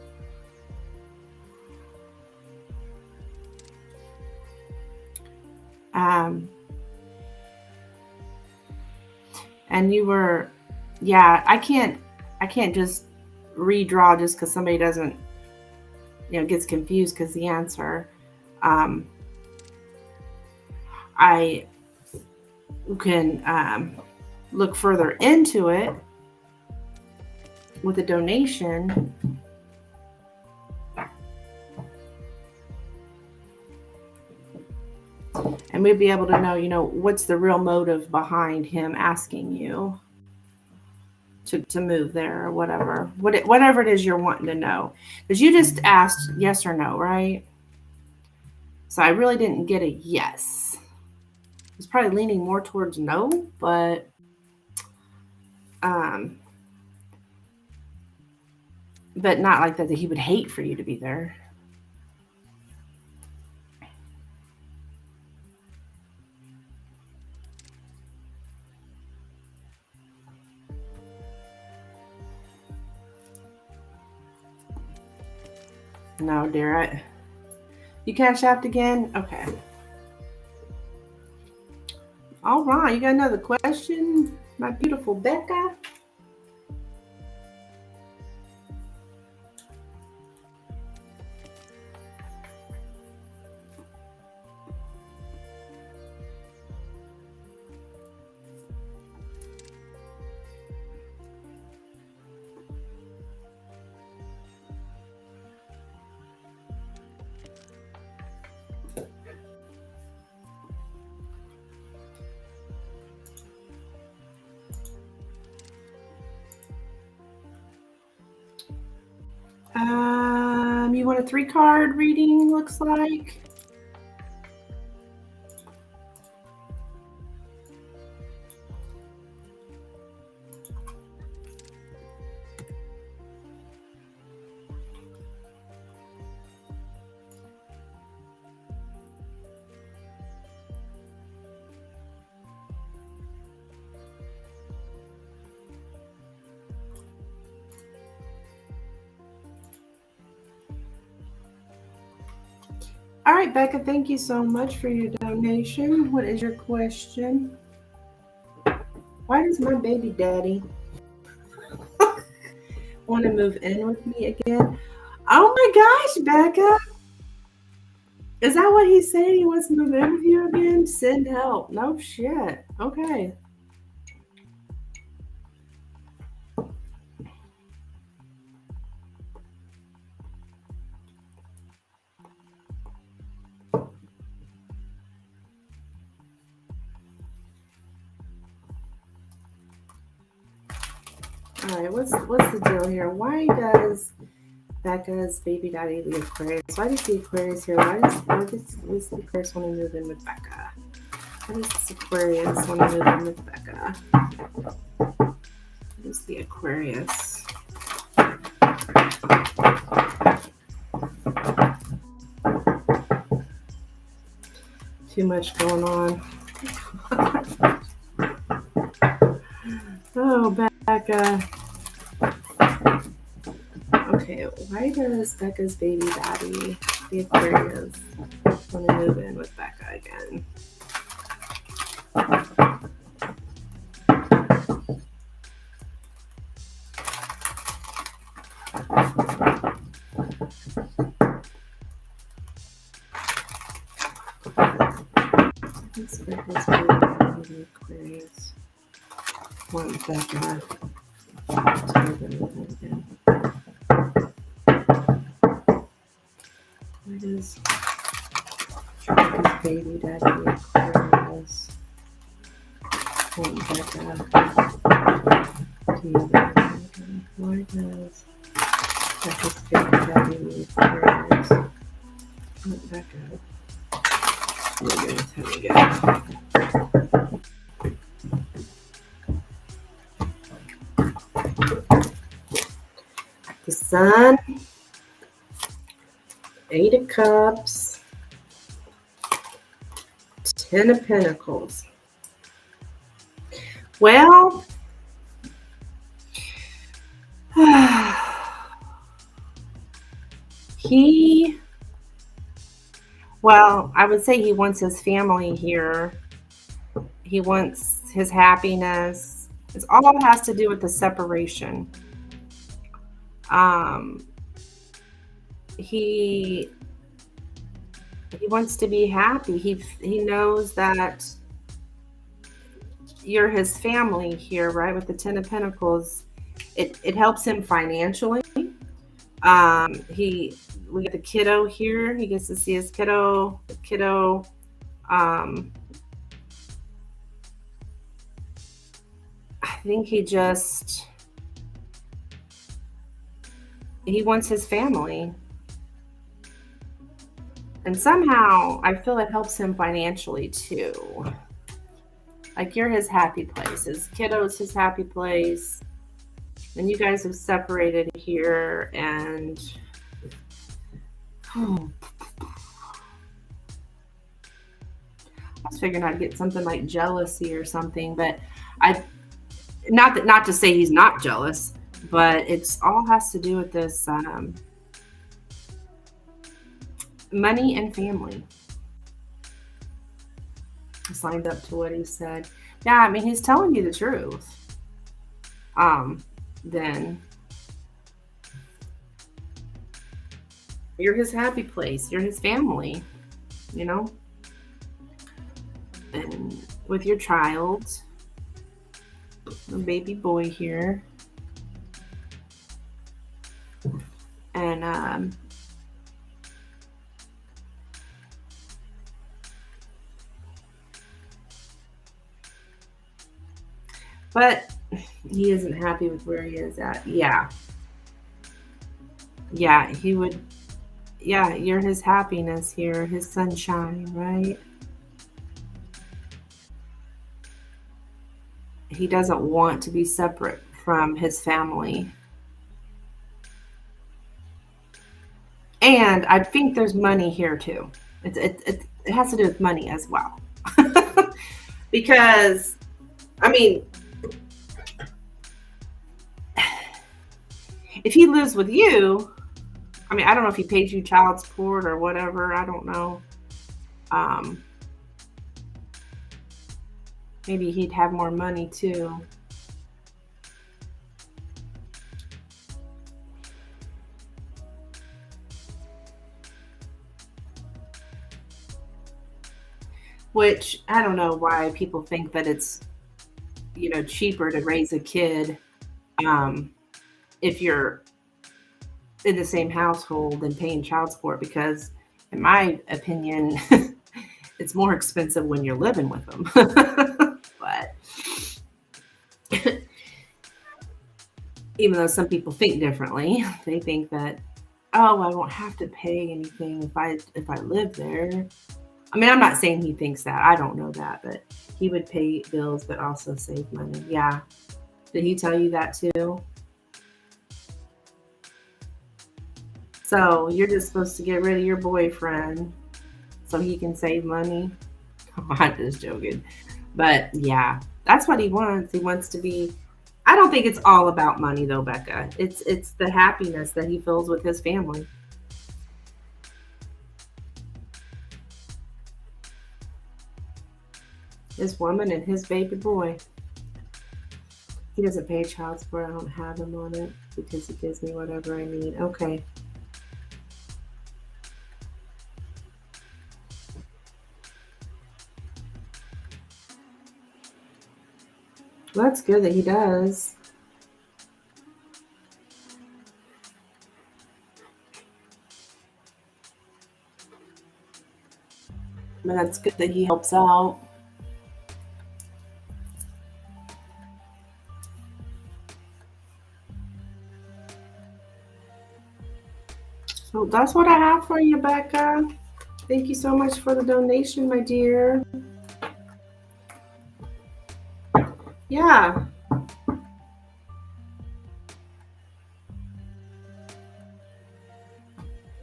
And you were, yeah, I can't just redraw just because somebody doesn't, gets confused because the answer. I can look further into it with a donation. And we'd be able to know, what's the real motive behind him asking you to move there or whatever. Whatever it is you're wanting to know. Because you just asked yes or no, right? So I really didn't get a yes. I was probably leaning more towards no, but not like that he would hate for you to be there. No, dear. You cash out again? Okay. All right. You got another question? My beautiful Becca? You want a 3-card reading, looks like? All right, Becca, thank you so much for your donation. What is your question? Why does my baby daddy want to move in with me again? Oh my gosh, Becca. Is that what he's saying? He wants to move in with you again? Send help. No shit. Okay. All right, what's the deal here? Why does Becca's baby daddy the Aquarius? Why does the Aquarius here? Why does the Aquarius want to move in with Becca? Why does this Aquarius want to move in with Becca? is the Aquarius. Too much going on. Oh, Becca. Okay, why does Becca's baby daddy, the Aquarius, want to move in with Becca again? Becca's baby daddy, the Aquarius, want Becca to move in with him again. Why does Becca's baby daddy, the Aquarius, want Becca to move in with him again? Why does Becca's baby daddy, the Aquarius, want Becca? Oh my goodness, here we go. The Sun, 8 of Cups, 10 of Pentacles. Well, I would say he wants his family here. He wants his happiness. It's all has to do with the separation. He wants to be happy. He knows that you're his family here, right? With the 10 of Pentacles, it helps him financially. We get the kiddo here. He gets to see his kiddo. The kiddo. I think he wants his family. And somehow I feel it helps him financially too. Like you're his happy place. His kiddo's his happy place. And you guys have separated here and I was figuring I'd get something like jealousy or something, but not to say he's not jealous, but it's all has to do with this money and family. It's lined up to what he said. Yeah, I mean he's telling you the truth. Then you're his happy place. You're his family, you know? And with your child, the baby boy here. And but he isn't happy with where he is at. Yeah, he would. Yeah, you're his happiness here, his sunshine, right? He doesn't want to be separate from his family. And I think there's money here too. It has to do with money as well. Because, I mean, if he lives with you, I mean, I don't know if he pays you child support or whatever. I don't know. Maybe he'd have more money too. Which I don't know why people think that it's, cheaper to raise a kid if you're in the same household and paying child support, because in my opinion, it's more expensive when you're living with them. But even though some people think differently, they think that, oh, I won't have to pay anything if I live there. I mean, I'm not saying he thinks that. I don't know that, but he would pay bills but also save money. Yeah. Did he tell you that too? So you're just supposed to get rid of your boyfriend so he can save money? I'm just joking. But yeah, that's what he wants. He wants to be. I don't think it's all about money though, Becca. It's the happiness that he feels with his family. His woman and his baby boy. He doesn't pay child support. I don't have him on it because he gives me whatever I need. Okay. Well, that's good that he does. But that's good that he helps out. So that's what I have for you, Becca. Thank you so much for the donation, my dear. Yeah.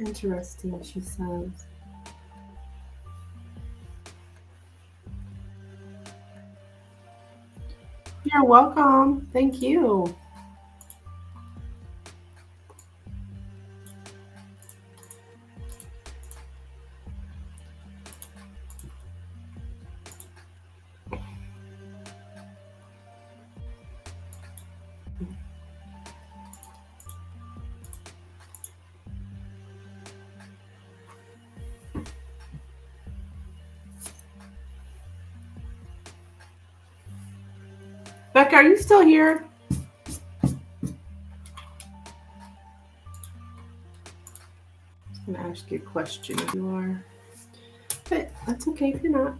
Interesting, she says. You're welcome. Thank you. Becca, are you still here? I'm going to ask you a question if you are. But that's okay if you're not.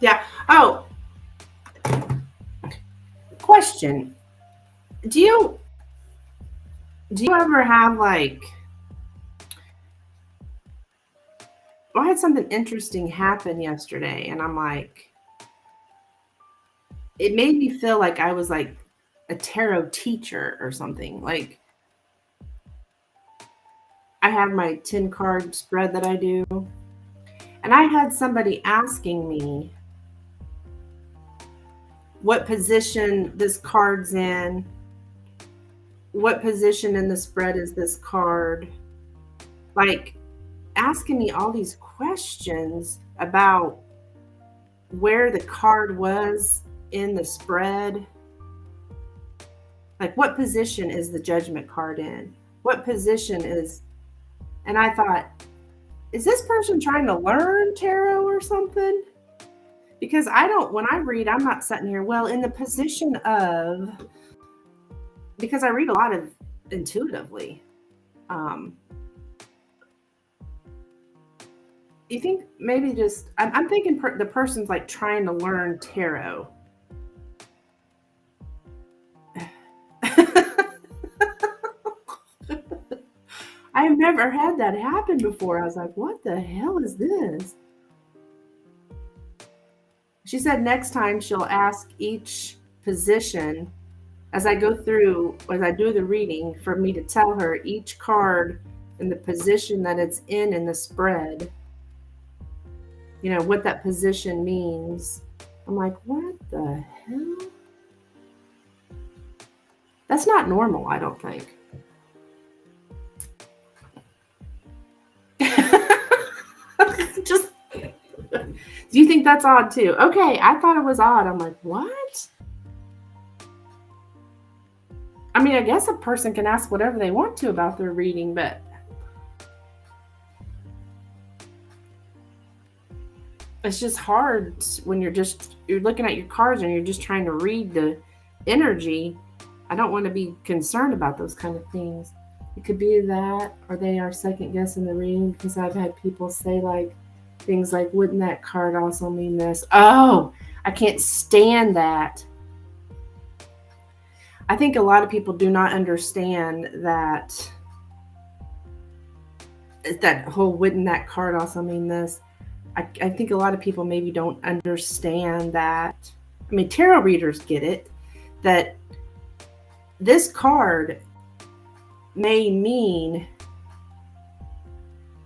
Yeah. Oh. Question. Do you ever have like, I had something interesting happen yesterday and I'm like, it made me feel like I was like a tarot teacher or something. Like I have my 10 card spread that I do. And I had somebody asking me what position this card's in, what position in the spread is this card, like asking me all these questions about where the card was in the spread. Like what position is the Judgment card in? What position is, and I thought, is this person trying to learn tarot or something? Because I don't, when I read, I'm not sitting here, well, in the position of, because I read a lot of intuitively. You think maybe just, I'm thinking the person's like trying to learn tarot. I've never had that happen before. I was like, what the hell is this? She said next time she'll ask each position as I go through, as I do the reading, for me to tell her each card and the position that it's in the spread. You know, what that position means. I'm like, what the hell? That's not normal, I don't think. Just, do you think that's odd too? Okay, I thought it was odd. I'm like, what? I mean, I guess a person can ask whatever they want to about their reading, but it's just hard when you're looking at your cards and you're just trying to read the energy. I don't want to be concerned about those kind of things. It could be that, or they are second guessing the reading, because I've had people say like things like, wouldn't that card also mean this? Oh, I can't stand that. I think a lot of people do not understand that whole wouldn't that card also mean this? I think a lot of people maybe don't understand that. I mean, tarot readers get it, that this card may mean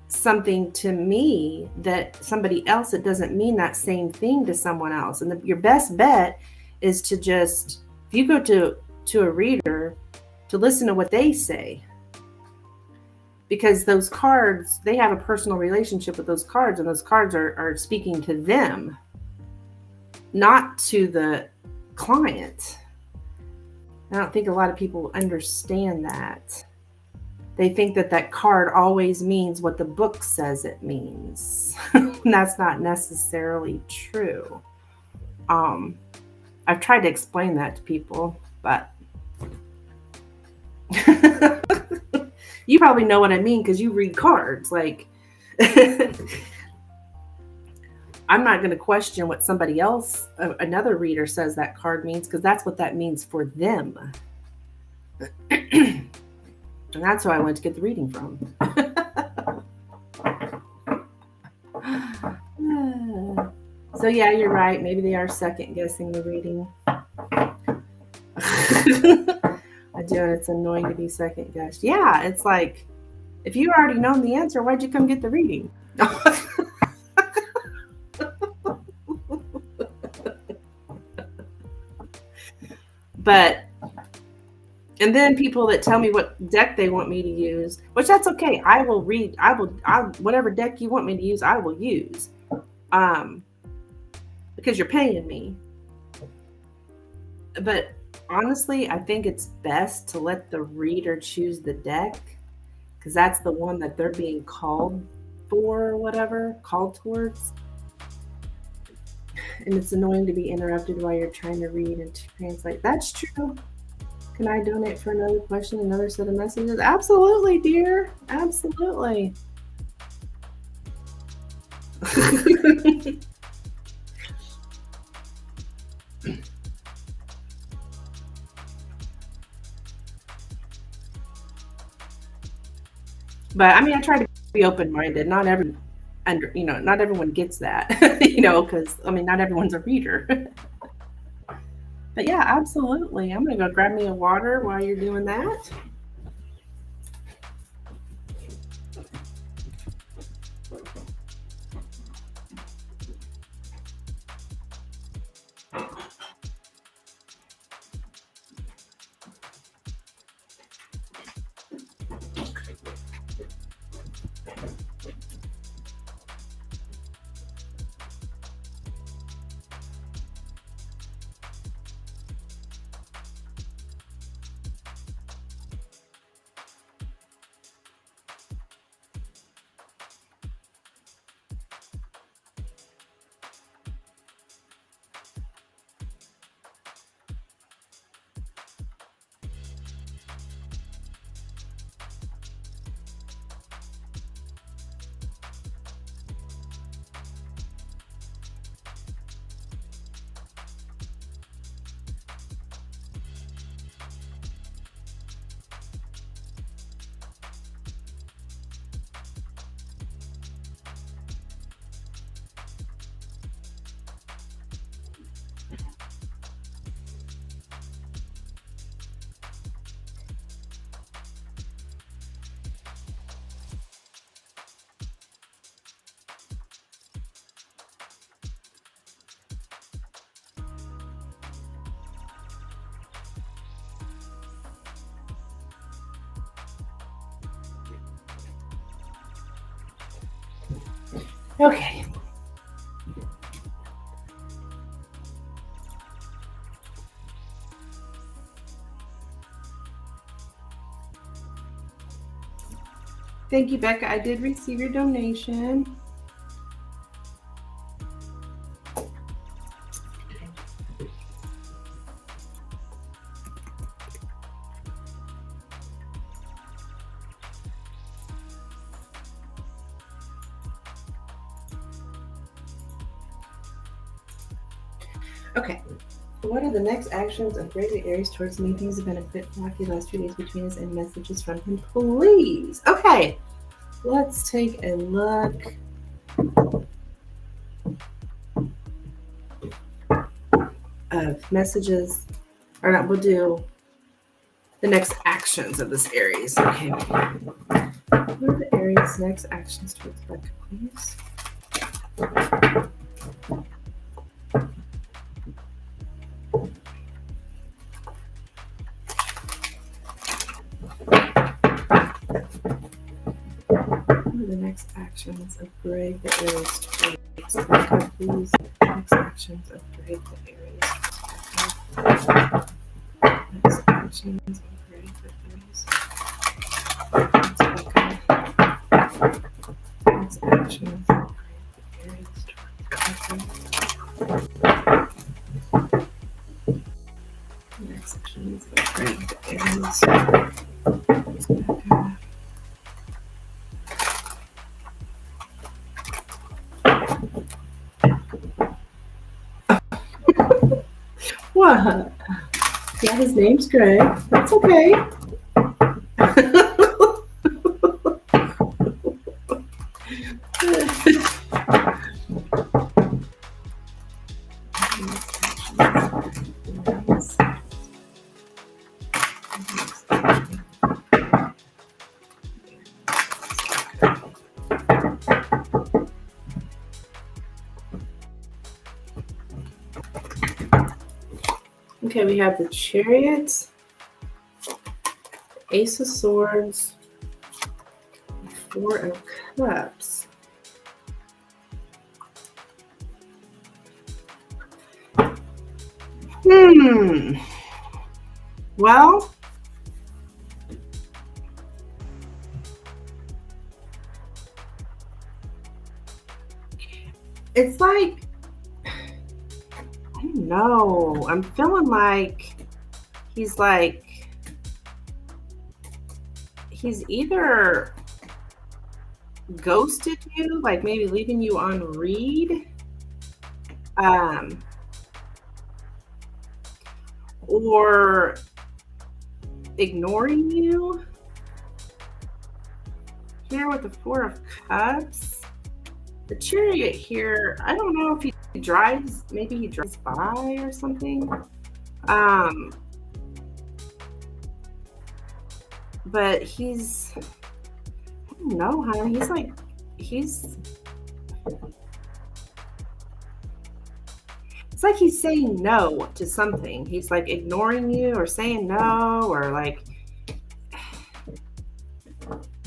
something to me that somebody else, it doesn't mean that same thing to someone else. And your best bet is to just, if you go to a reader, to listen to what they say. Because those cards, they have a personal relationship with those cards, and those cards are speaking to them, not to the client. I don't think a lot of people understand that. They think that card always means what the book says it means. That's not necessarily true. I've tried to explain that to people, but you probably know what I mean because you read cards. Like, I'm not going to question what somebody else, another reader, says that card means, because that's what that means for them. And that's who I went to get the reading from. So yeah, you're right. Maybe they are second guessing the reading. I do, and it's annoying to be second guessed. Yeah, it's like, if you already known the answer, why'd you come get the reading? But, and then people that tell me what deck they want me to use, which that's okay. I will read, whatever deck you want me to use, I will use. Because you're paying me. But honestly, I think it's best to let the reader choose the deck, because that's the one that they're being called for, or whatever, called towards. And it's annoying to be interrupted while you're trying to read and translate. That's true. Can I donate for another question, another set of messages? Absolutely, dear. Absolutely. But I mean, I try to be open-minded. Not everyone gets that, because I mean, not everyone's a reader. But yeah, absolutely. I'm gonna go grab me a water while you're doing that. Okay. Thank you, Becca. I did receive your donation. Okay. What are the next actions of Greater Aries towards me? Things have been a bit rocky the last few days between us, and messages from him, please. Okay. Let's take a look. Of messages, or not, we'll do the next actions of this Aries. Okay. What are the Aries' next actions towards Becca, please? What are the next actions of Greg the Aries towards Becca, please? Next actions of Greg the Aries. Next actions of Greg the Aries. Next actions of Greg the Aries towards Becca. Next actions of Greg the Aries towards Becca. What? Yeah, his name's Greg. That's okay. Okay, we have the Chariot, Ace of Swords, Four of Cups. Well, it's like, I don't know. I'm feeling like he's either ghosted you, like maybe leaving you on read, or ignoring you. Here with the Four of Cups, the Chariot here, I don't know if he drives, maybe he drives by or something. But he's, I don't know, honey. It's like he's saying no to something. He's like ignoring you or saying no, or like,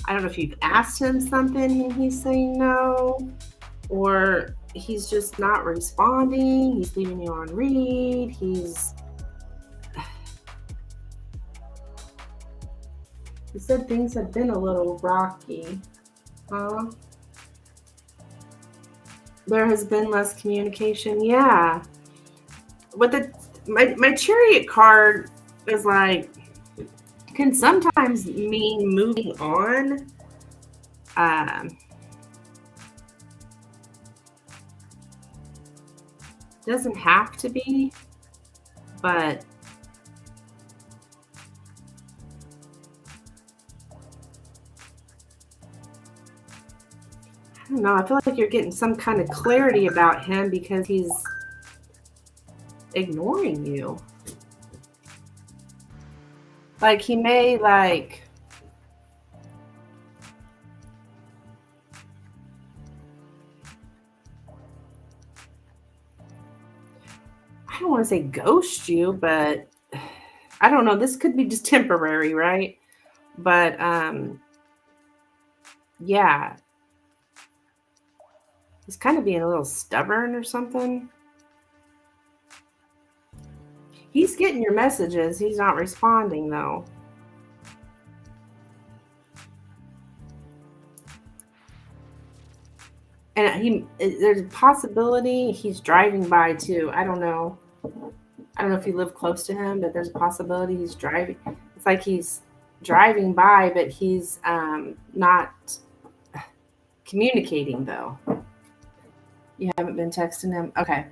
I don't know if you've asked him something and he's saying no, or he's just not responding. He's leaving you on read. He said things have been a little rocky. There has been less communication. Yeah. With my Chariot card is like, can sometimes mean moving on. Doesn't have to be, but I don't know. I feel like you're getting some kind of clarity about him because he's ignoring you. Like he may like, I don't want to say ghost you, but I don't know. This could be just temporary, right? But yeah. He's kind of being a little stubborn or something. He's getting your messages. He's not responding, though. And there's a possibility he's driving by, too. I don't know. I don't know if you live close to him, but there's a possibility he's driving. It's like he's driving by, but he's not communicating, though. You haven't been texting him? Okay.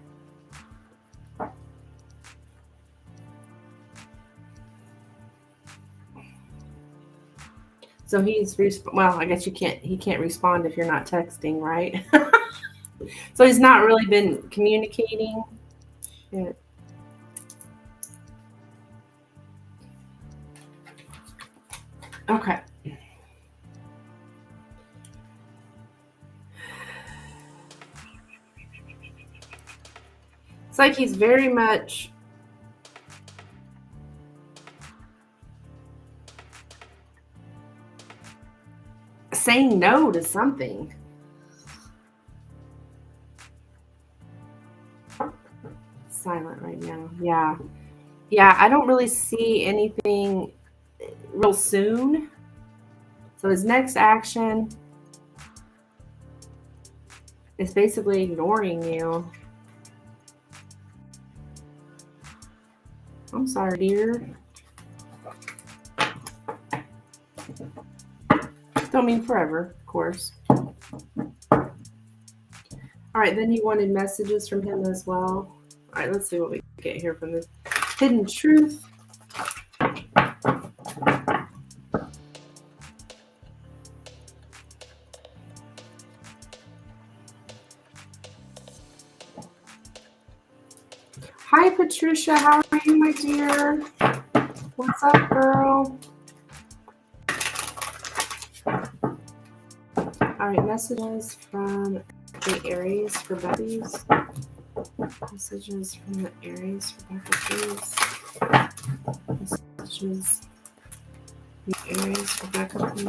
So he's well, I guess he can't respond if you're not texting, right? So he's not really been communicating. Yeah. Okay. It's like he's very much saying no to something. Silent right now. Yeah. Yeah, I don't really see anything real soon. So his next action is basically ignoring you. I'm sorry, dear. Don't mean forever, of course. All right, then you wanted messages from him as well. All right, let's see what we get here from this hidden truth. Hi, Patricia. How are you, my dear? What's up, girl? All right, messages from the Aries for Betty's. Messages from the Aries for Becca, please. Messages from the Aries for Becca, please.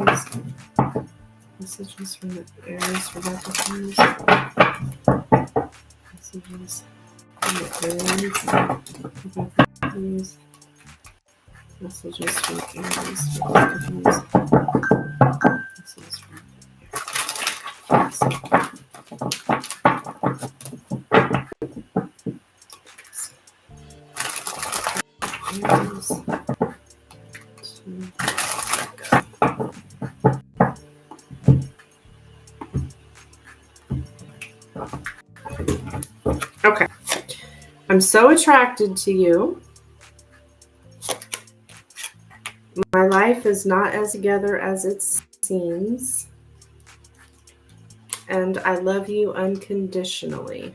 Messages from the Aries for Becca, please. Messages from the Aries for Becca, please. Messages from the Aries for Becca, please. Messages from Aries to Becca. Okay. I'm so attracted to you. My life is not as together as it seems. And I love you unconditionally.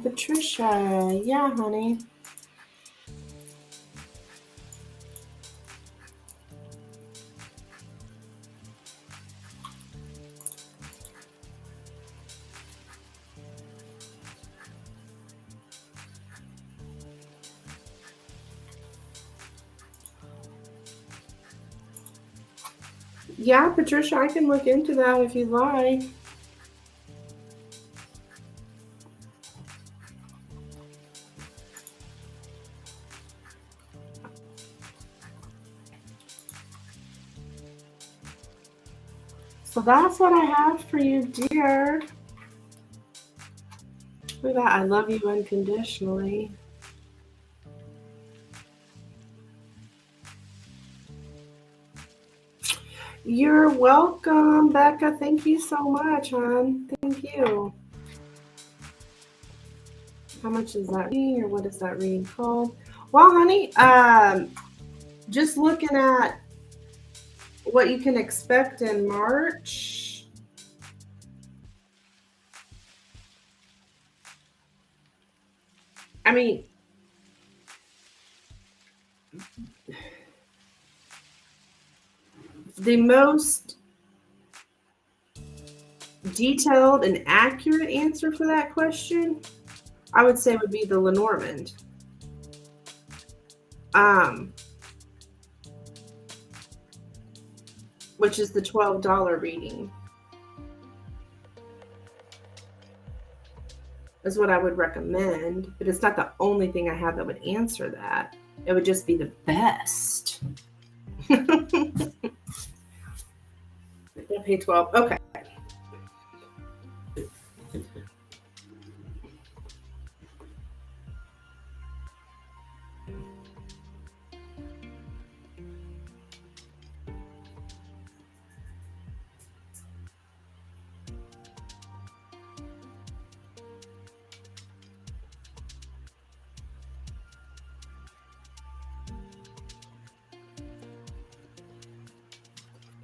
Patricia, yeah, honey. Yeah, Patricia, I can look into that if you'd like. So that's what I have for you, dear. Look at that. I love you unconditionally. You're welcome, Becca. Thank you so much, hon. Thank you. How much is that reading, or what is that reading called? Well, honey, just looking at what you can expect in March. I mean, the most detailed and accurate answer for that question, I would say, would be the Lenormand. Which is the $12 reading. Is what I would recommend, but it's not the only thing I have that would answer that. It would just be the best. Pay 12. Okay.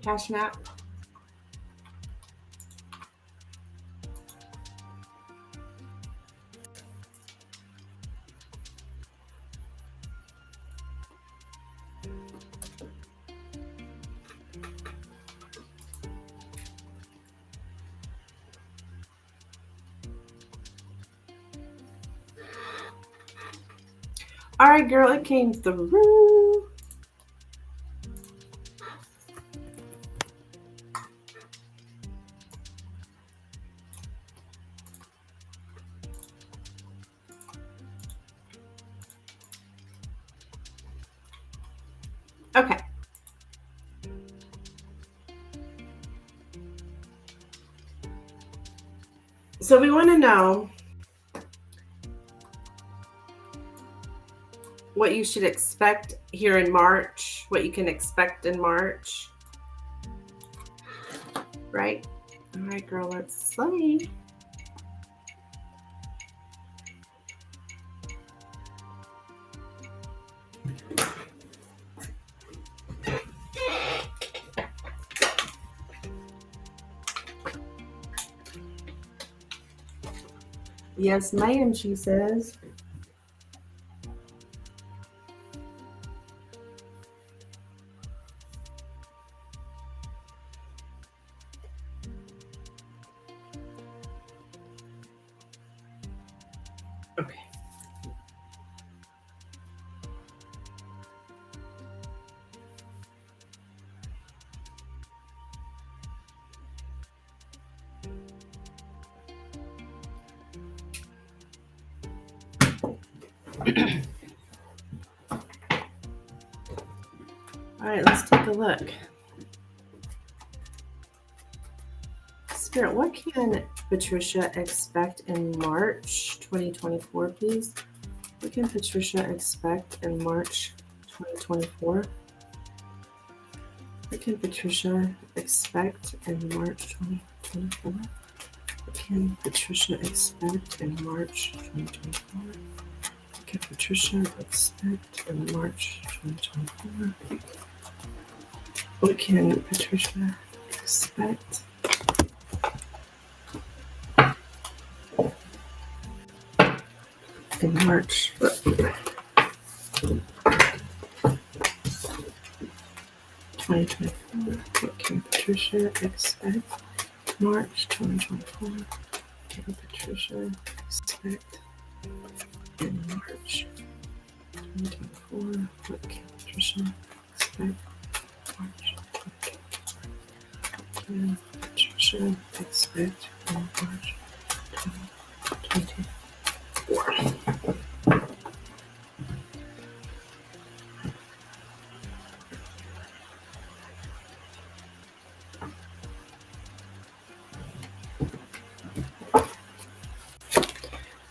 Cash map. All right, girl, it came through. Okay. So we want to know what you should expect here in March, what you can expect in March. Right? All right, girl, let's see. Yes, ma'am, she says. Okay. All right, let's take a look. Spirit, what can Patricia expect in March 2024, please? What can Patricia expect in March 2024? What can Patricia expect in March 2024? What can Patricia expect in March 2024? What can Patricia expect in March 2024? What can Patricia expect in March 2024? What can Patricia expect March 2024? What can Patricia expect in March 2024? What can Patricia expect March 2024? What can Patricia expect in March 2024?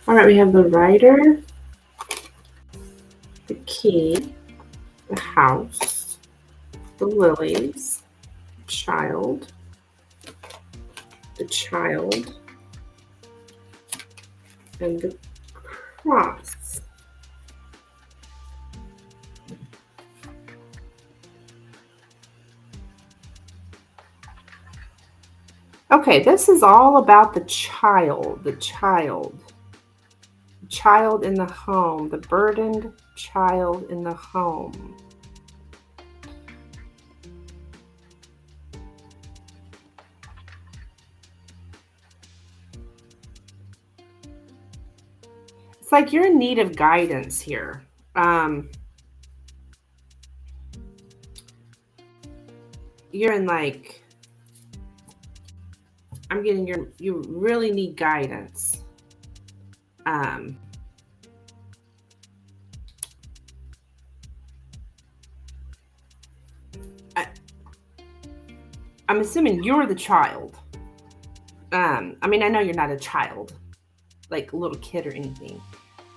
All right, we have the Rider, the Key, the House, the Lilies, the Child, and the Cross. Okay, this is all about the child in the home, the burdened child in the home. It's like you're in need of guidance here. You're in like, I'm getting you really need guidance. I'm assuming you're the child. I mean, I know you're not a child, like a little kid or anything,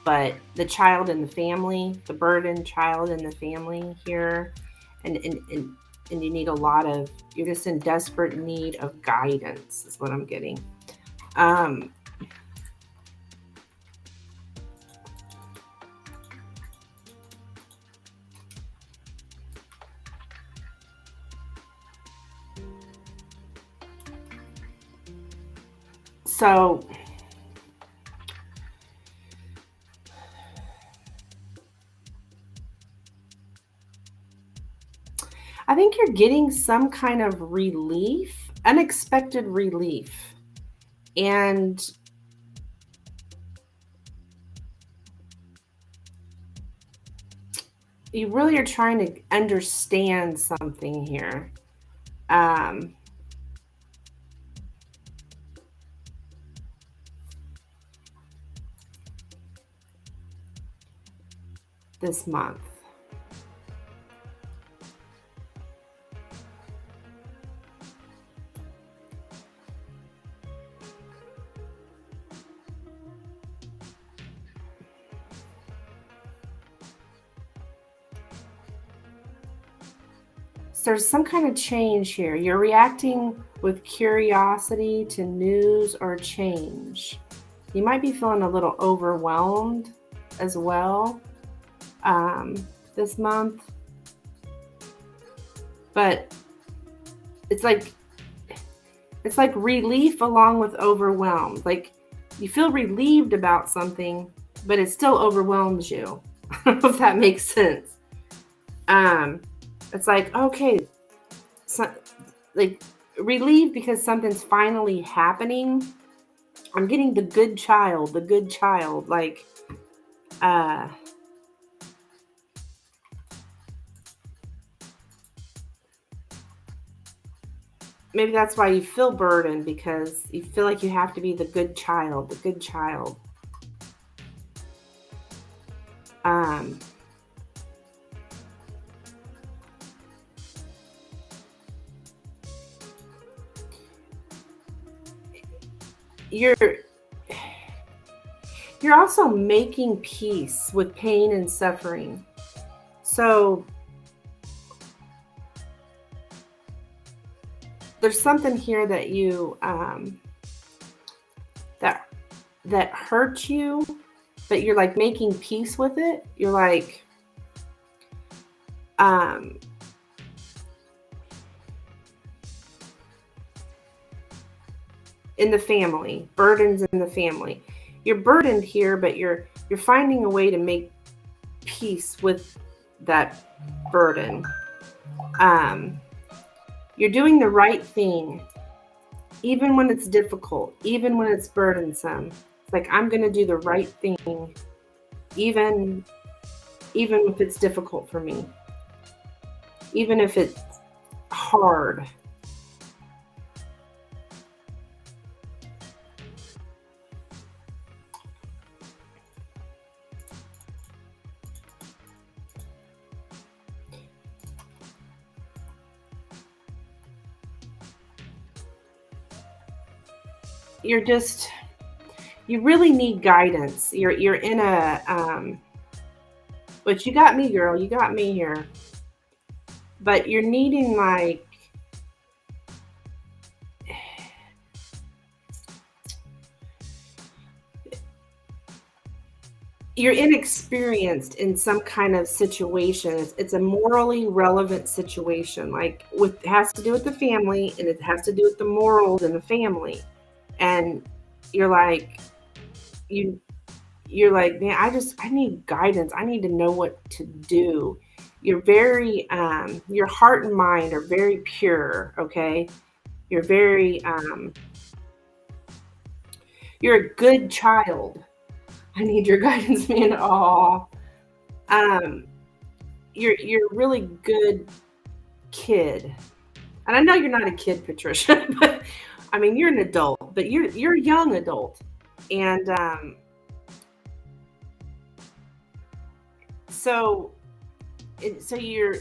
but the child in the family, the burdened child in the family here, and you need a lot of, you're just in desperate need of guidance is what I'm getting. So I think you're getting some kind of relief, unexpected relief. And you really are trying to understand something here. This month. So there's some kind of change here. You're reacting with curiosity to news or change. You might be feeling a little overwhelmed as well this month. But it's like relief along with overwhelmed. Like you feel relieved about something, but it still overwhelms you. I don't know if that makes sense. It's like, okay, so, like relieved because something's finally happening. I'm getting the good child, like, maybe that's why you feel burdened, because you feel like you have to be the good child. You're also making peace with pain and suffering. So there's something here that you that hurts you, but you're like making peace with it. You're like in the family, burdens in the family. You're burdened here, but you're finding a way to make peace with that burden. You're doing the right thing, even when it's difficult, even when it's burdensome. It's like, I'm going to do the right thing, even if it's difficult for me, even if it's hard. You really need guidance. You're in a but you got me, girl. You got me here. But you're needing, like, you're inexperienced in some kind of situation. It's a morally relevant situation, like it has to do with the family, and it has to do with the morals in the family. And you're like, you're like, man, I need guidance. I need to know what to do. You're very, your heart and mind are very pure. Okay. You're very, you're a good child. I need your guidance, man. Aw. You're a really good kid. And I know you're not a kid, Patricia, but I mean, you're an adult, but you're a young adult. And so you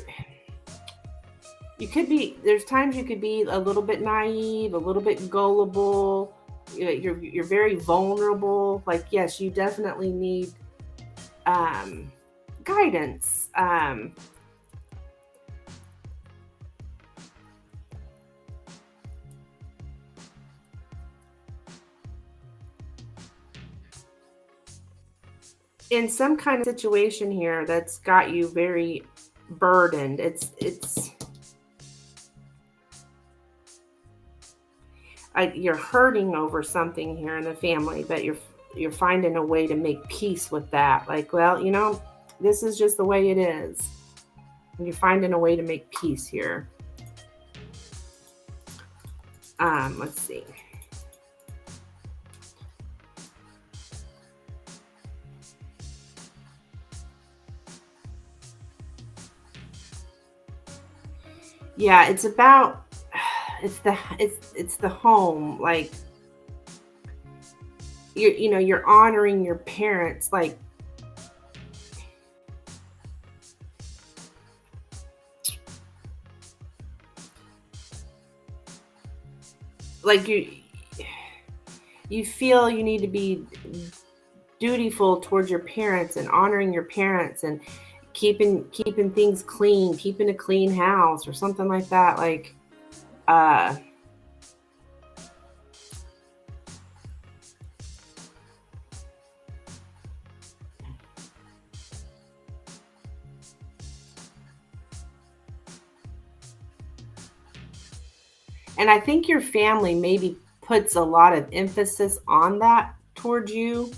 could be, there's times you could be a little bit naive, a little bit gullible. You're very vulnerable. Like, yes, you definitely need guidance. In some kind of situation here that's got you very burdened. you're hurting over something here in the family, but you're finding a way to make peace with that. Like, well, this is just the way it is. And you're finding a way to make peace here. Let's see. Yeah, it's about it's the home. Like you're honoring your parents, like you feel you need to be dutiful towards your parents and honoring your parents and keeping things clean, keeping a clean house or something like that. Like and I think your family maybe puts a lot of emphasis on that towards you.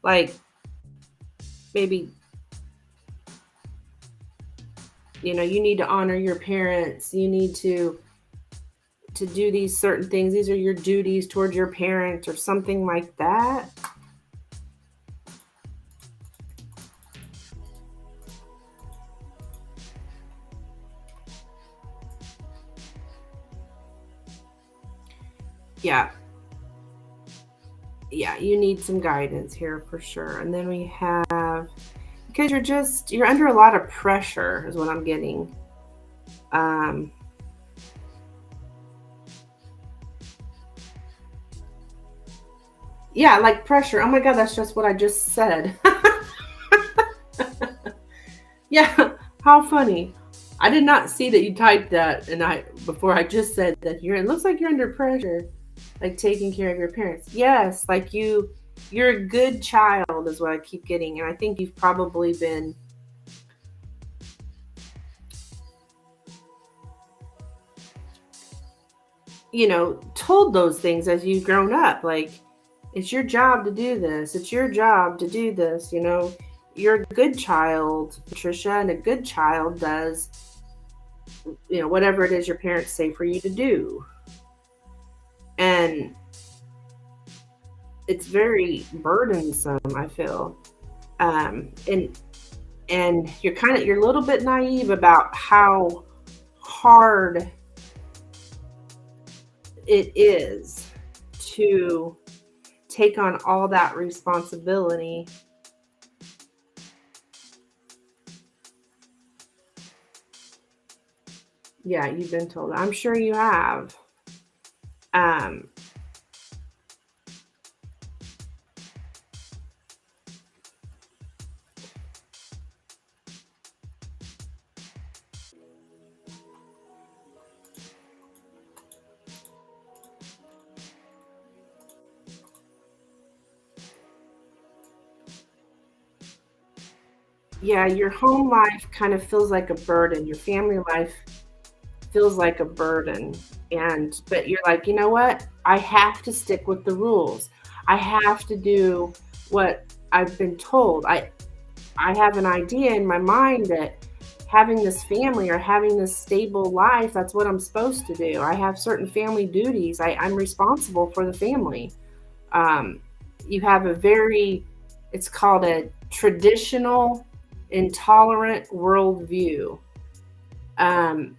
Like maybe you need to honor your parents. You need to do these certain things. These are your duties towards your parents or something like that. Yeah. Yeah, you need some guidance here for sure. And then we have, because you're under a lot of pressure is what I'm getting. Yeah, like pressure. Oh my God, that's just what I just said. Yeah, how funny. I did not see that you typed that before I just said that it looks like you're under pressure, like taking care of your parents. Yes, like you're a good child is what I keep getting. And I think you've probably been told those things as you've grown up. Like, it's your job to do this. It's your job to do this. You're a good child, Patricia, and a good child does, whatever it is your parents say for you to do. And it's very burdensome, I feel. And you're a little bit naive about how hard it is to take on all that responsibility. Yeah, you've been told. I'm sure you have. Yeah, your home life kind of feels like a burden. Your family life feels like a burden. But you're like, you know what? I have to stick with the rules. I have to do what I've been told. I have an idea in my mind that having this family or having this stable life, that's what I'm supposed to do. I have certain family duties. I'm responsible for the family. You have it's called a traditional intolerant worldview. And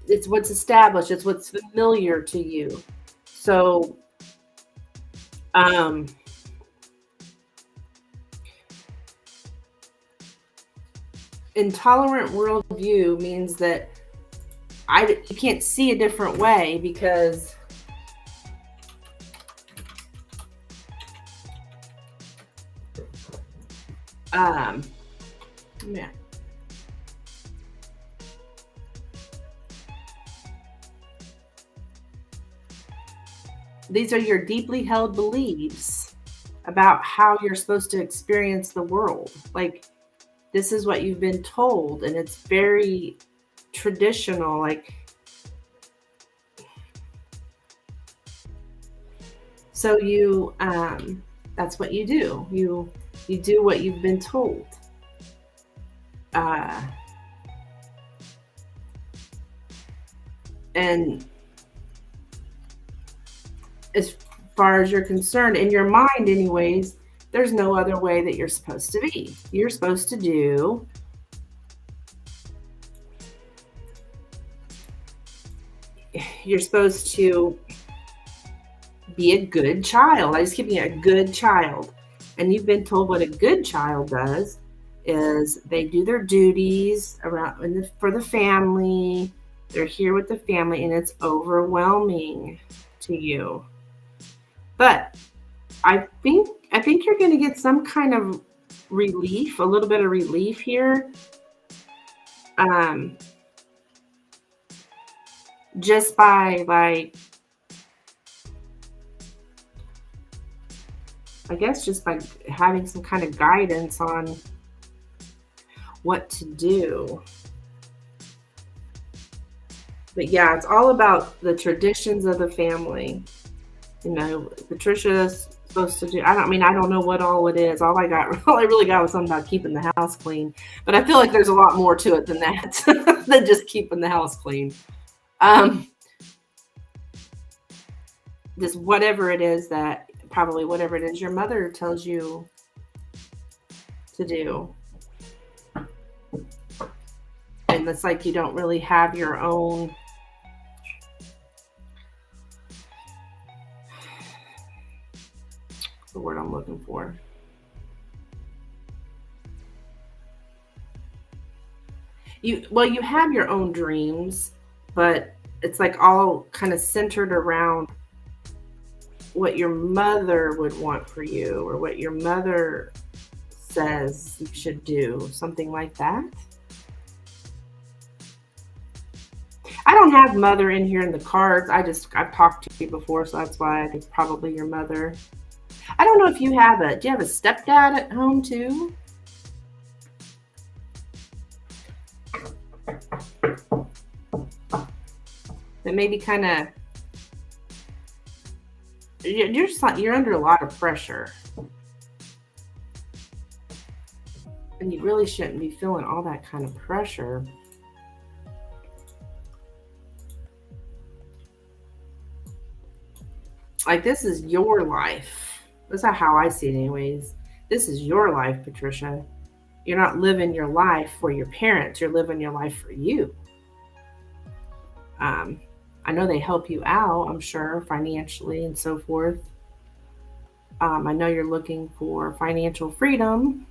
it's what's established, it's what's familiar to you. So, intolerant worldview means that you can't see a different way because yeah. These are your deeply held beliefs about how you're supposed to experience the world. Like, this is what you've been told, and it's very traditional. Like, So you, that's what you do. You do what you've been told. And as far as you're concerned, in your mind anyways, there's no other way that you're supposed to be. You're supposed to do you're supposed to be a good child. I just keep being a good child. And you've been told what a good child does is they do their duties around for the family. They're here with the family, and it's overwhelming to you. But I think you're going to get some kind of relief, a little bit of relief here. Just by I guess just by having some kind of guidance on what to do. But yeah, it's all about the traditions of the family. You know, Patricia's supposed to do. I don't know what all it is. All I really got was something about keeping the house clean. But I feel like there's a lot more to it than that, than just keeping the house clean. Just whatever it is your mother tells you to do. And it's like you don't really have your own. What's the word I'm looking for? You have your own dreams, but it's like all kind of centered around what your mother would want for you, or what your mother says you should do, something like that. I don't have mother in here in the cards. I've talked to you before, so that's why it's probably your mother. I don't know if you have do you have a stepdad at home too? That maybe kind of, you're under a lot of pressure. And you really shouldn't be feeling all that kind of pressure. Like, this is your life. That's not how I see it anyways. This is your life, Patricia. You're not living your life for your parents. You're living your life for you. I know they help you out, I'm sure, financially and so forth. I know you're looking for financial freedom.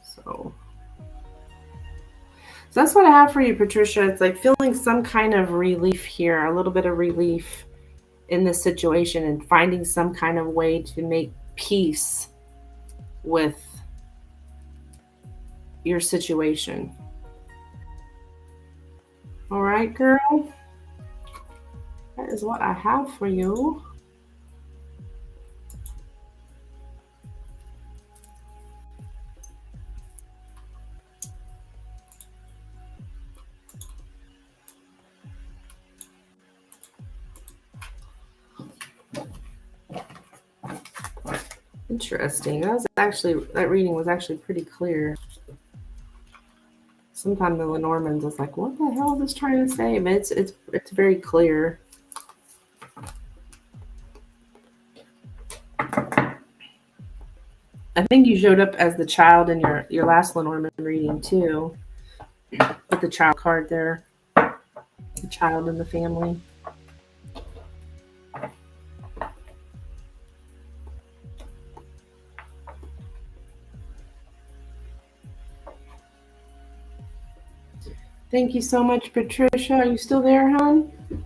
So that's what I have for you, Patricia. It's like feeling some kind of relief here, a little bit of relief in this situation, and finding some kind of way to make peace with your situation. All right, girl. That is what I have for you. Interesting. That reading was actually pretty clear. Sometimes the Lenormand is like, what the hell is this trying to say? But it's very clear. I think you showed up as the child in your last Lenormand reading too. With the child card there. The child in the family. Thank you so much, Patricia. Are you still there, hon? I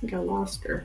think I lost her.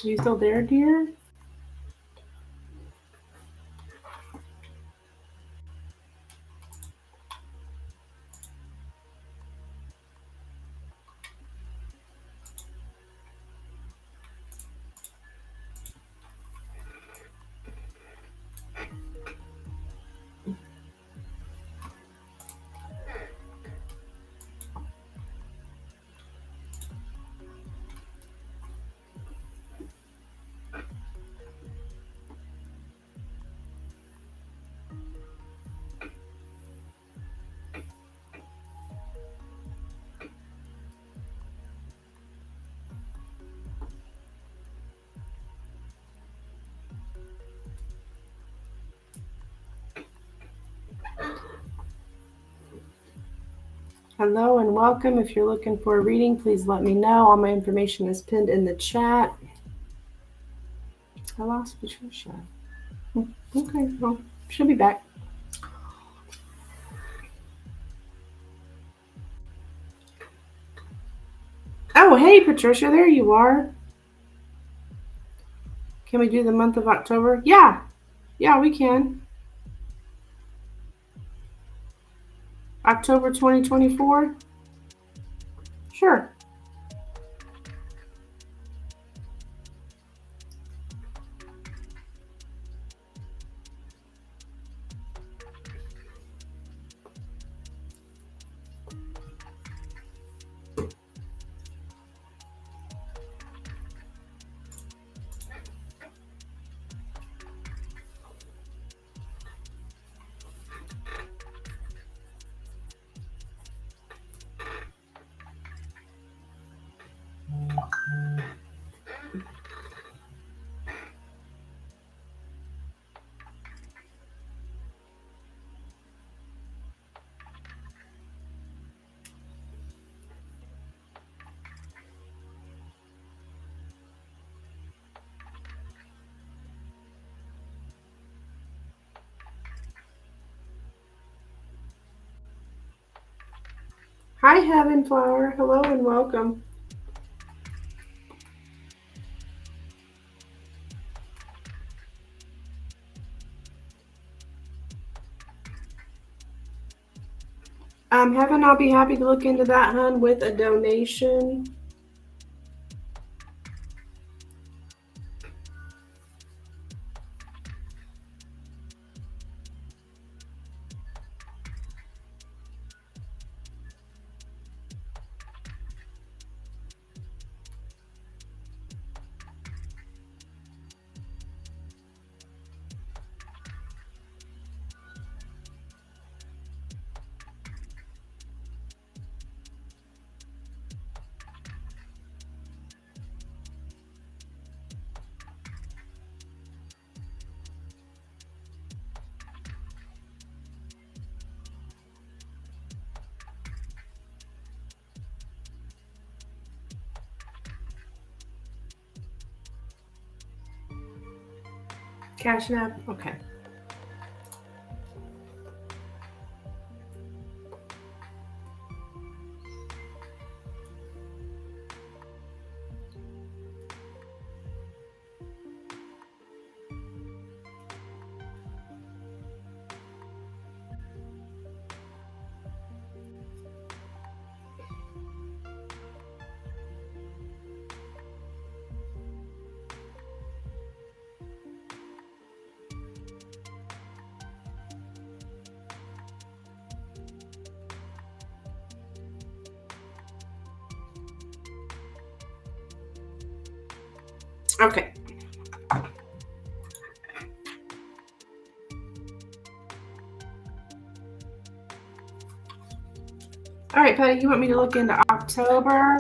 You still there, dear? Hello and welcome. If you're looking for a reading, please let me know. All my information is pinned in the chat. I lost Patricia. Okay, well, she'll be back. Oh, hey, Patricia, there you are. Can we do the month of October? Yeah, we can. October 2024? Sure. Hi, Heaven Flower. Hello and welcome. Heaven, I'll be happy to look into that, hun, with a donation. Cash App? Okay. Okay. All right, Patty, you want me to look into October?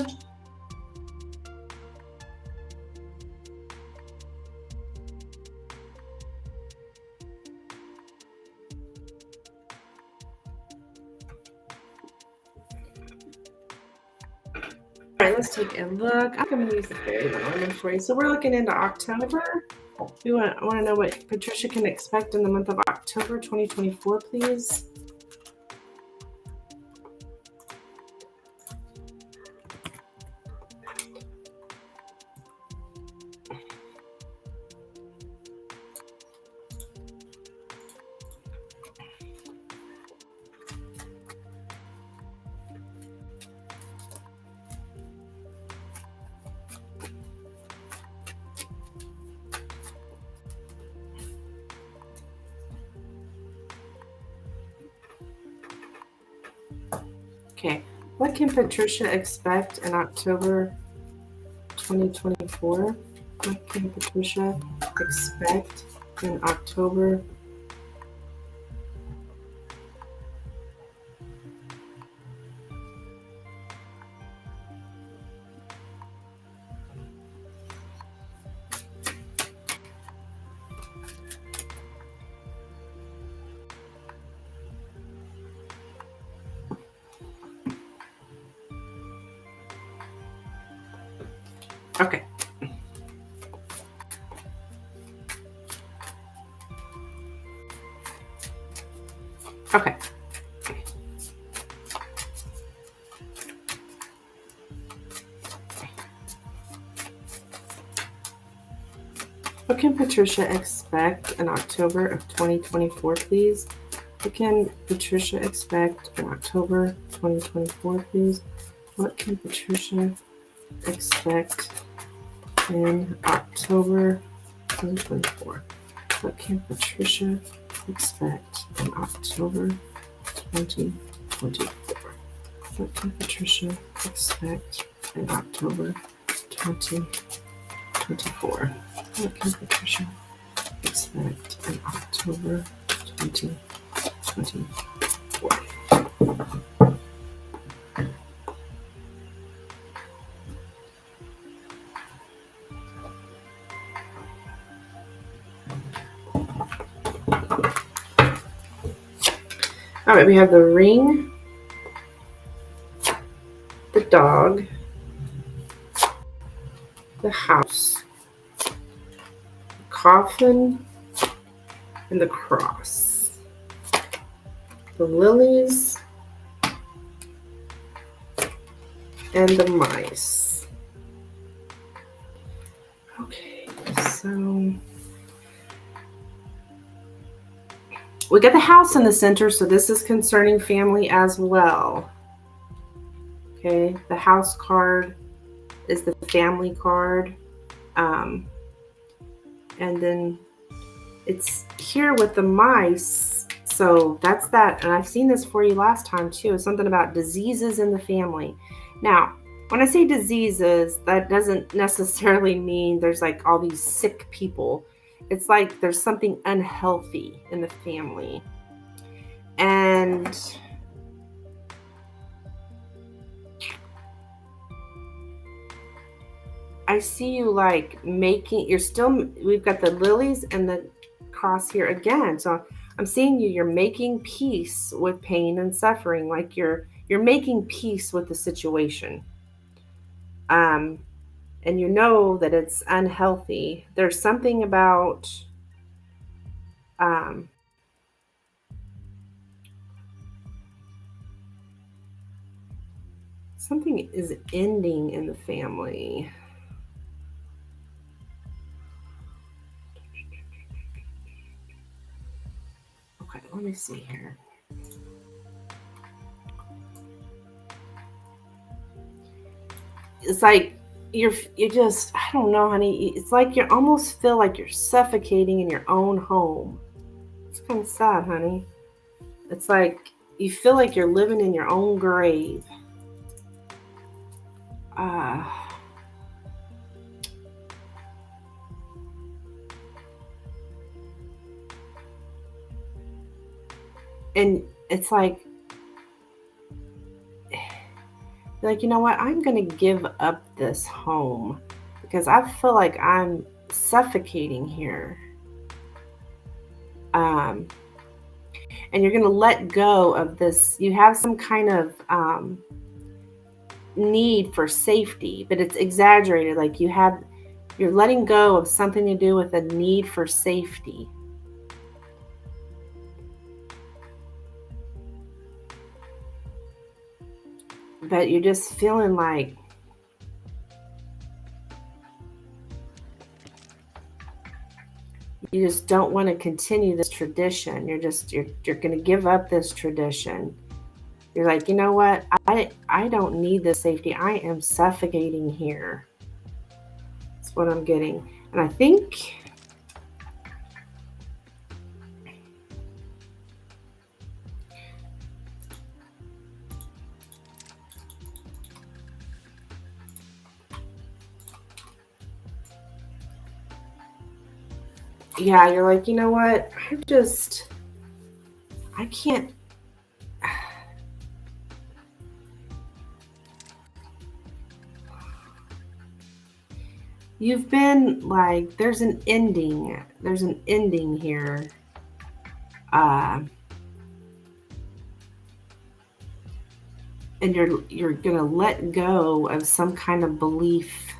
All right, let's take a look. I'm going to use the fairy Lenormand for you. So we're looking into October. We want to know what Patricia can expect in the month of October 2024, please. Okay. What can Patricia expect in October 2024? What can Patricia expect in October? Okay. Okay. What can Patricia expect in October of 2024, please? What can Patricia expect in October 2024, please? What can Patricia expect in October 2024? What can Patricia expect in October 2024? What can Patricia expect in October 2024? What can Patricia expect in October 2024? All right, we have the ring, the dog, the house, the coffin, and the cross. The lilies and the mice. Okay, so we got the house in the center, so this is concerning family as well. Okay, the house card is the family card. And then it's here with the mice. So that's that. And I've seen this for you last time too. Something about diseases in the family. Now, when I say diseases, that doesn't necessarily mean there's like all these sick people. It's like there's something unhealthy in the family. And I see you like making, we've got the lilies and the cross here again. So I'm seeing you're making peace with pain and suffering. Like you're making peace with the situation. And you know that it's unhealthy. There's something about, something is ending in the family. Okay, let me see here. It's like you just, I don't know, honey. It's like you almost feel like you're suffocating in your own home. It's kind of sad, honey. It's like you feel like you're living in your own grave. And it's like, you know what? I'm going to give up this home because I feel like I'm suffocating here. And you're going to let go of this. You have some kind of need for safety, but it's exaggerated. Like you're letting go of something to do with a need for safety. But you're just feeling like you just don't want to continue this tradition. You're going to give up this tradition. You're like, you know what? I don't need this safety. I am suffocating here. That's what I'm getting. And I think Yeah, you're like, you know what? I can't. You've been like, there's an ending. There's an ending here. Uh, and you're gonna let go of some kind of belief,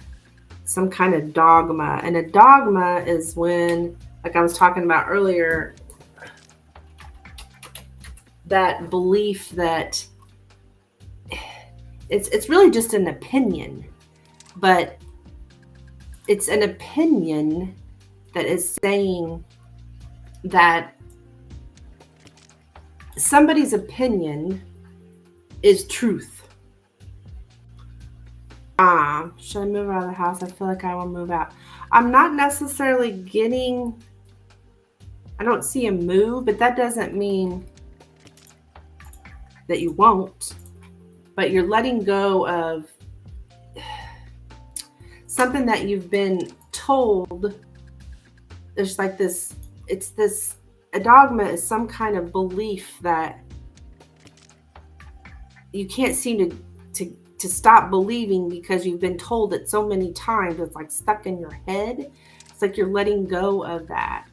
some kind of dogma. And a dogma is when, like I was talking about earlier, that belief that it's really just an opinion, but it's an opinion that is saying that somebody's opinion is truth. Should I move out of the house? I feel like I will move out. I'm not necessarily getting, I don't see a move, but that doesn't mean that you won't. But you're letting go of something that you've been told. There's like this, it's this, a dogma is some kind of belief that you can't seem to stop believing because you've been told it so many times. It's like stuck in your head. It's like you're letting go of that.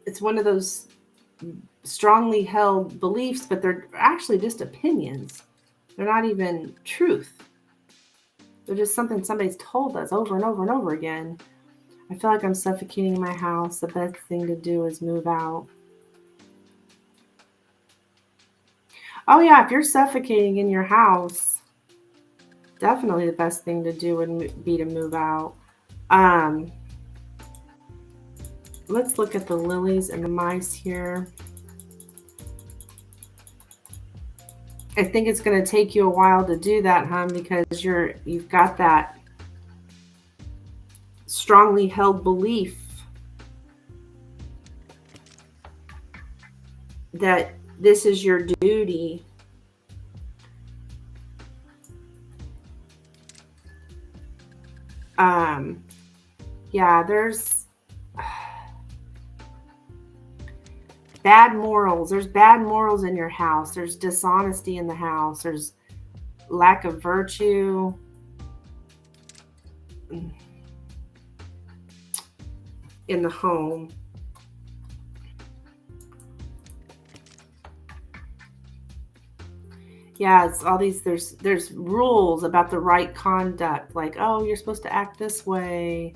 It's one of those strongly held beliefs, but they're actually just opinions. They're not even truth. They're just something somebody's told us over and over and over again. I feel like I'm suffocating in my house. The best thing to do is move out. Oh yeah, if you're suffocating in your house, definitely the best thing to do would be to move out. Let's look at the lilies and the mice here. I think it's going to take you a while to do that, hon, because you've got that strongly held belief that this is your duty. Yeah, there's bad morals. There's bad morals in your house. There's dishonesty in the house. There's lack of virtue. In the home. Yeah, it's all these, there's rules about the right conduct, like, oh, you're supposed to act this way.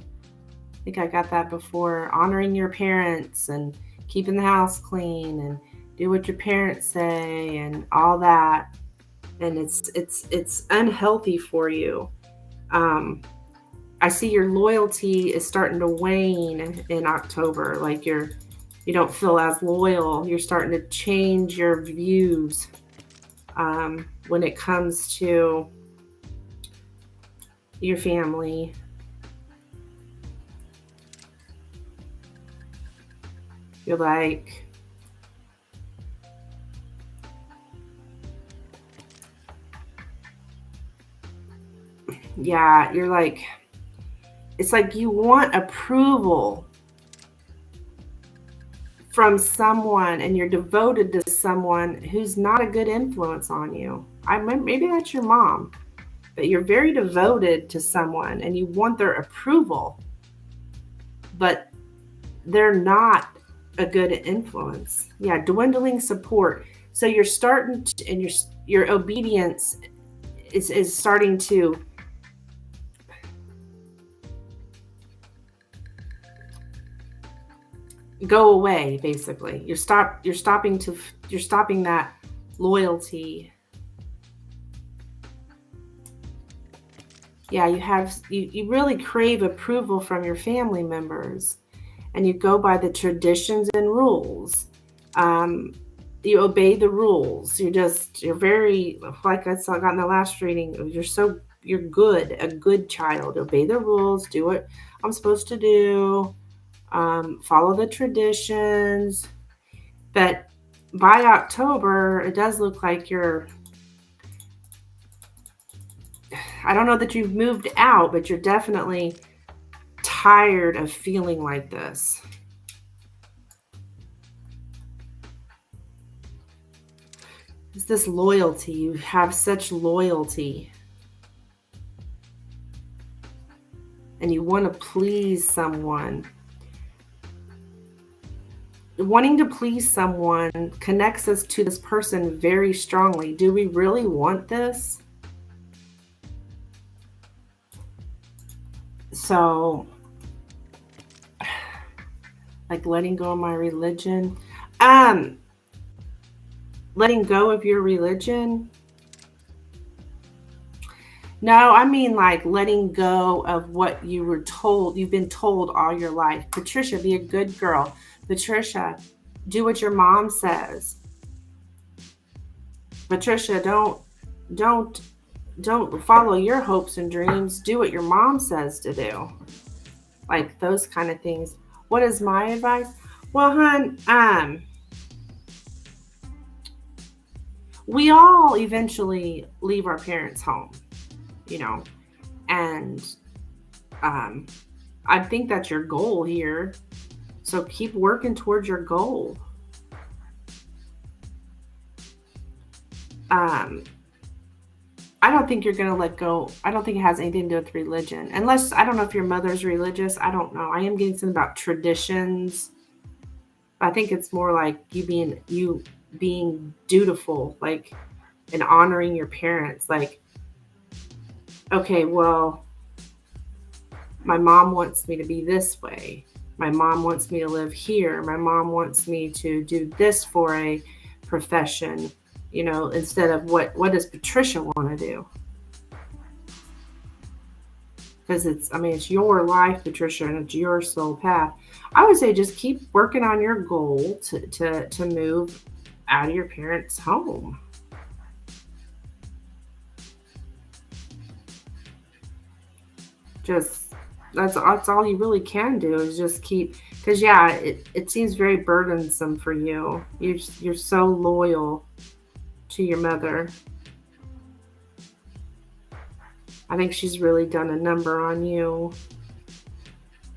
I think I got that before. Honoring your parents and keeping the house clean and do what your parents say and all that. And it's unhealthy for you. I see your loyalty is starting to wane in October. Like you don't feel as loyal. You're starting to change your views when it comes to your family. You're like, yeah, you're like, it's like you want approval from someone and you're devoted to someone who's not a good influence on you. Maybe that's your mom, but you're very devoted to someone and you want their approval, but they're not a good influence. Yeah, dwindling support. So you're starting to, and your obedience is starting to go away. Basically, you're stopping that loyalty. Yeah, you really crave approval from your family members, and you go by the traditions and rules. You obey the rules. You're very, like I got in the last reading. You're good, a good child. Obey the rules. Do what I'm supposed to do. Follow the traditions. But by October, it does look like you're I don't know that you've moved out, but you're definitely tired of feeling like this. It's this loyalty. You have such loyalty. And you want to please someone. Wanting to please someone connects us to this person very strongly. Do we really want this? So, like letting go of my religion. Letting go of your religion. No, I mean like letting go of what you were told, you've been told all your life. Patricia, be a good girl. Patricia, do what your mom says. Patricia, don't follow your hopes and dreams. Do what your mom says to do. Like those kind of things. What is my advice? Well, hon, we all eventually leave our parents' home, and I think that's your goal here. So keep working towards your goal. I don't think you're going to let go. I don't think it has anything to do with religion. Unless, I don't know if your mother's religious. I don't know. I am getting something about traditions. I think it's more like you being dutiful, like, and honoring your parents. Like, okay, well, my mom wants me to be this way. My mom wants me to live here. My mom wants me to do this for a profession, instead of what does Patricia want to do? Because it's your life, Patricia, and it's your soul path. I would say just keep working on your goal to move out of your parents' home. Just that's all you really can do is just keep, because it seems very burdensome for you. You're so loyal to your mother. I think she's really done a number on you.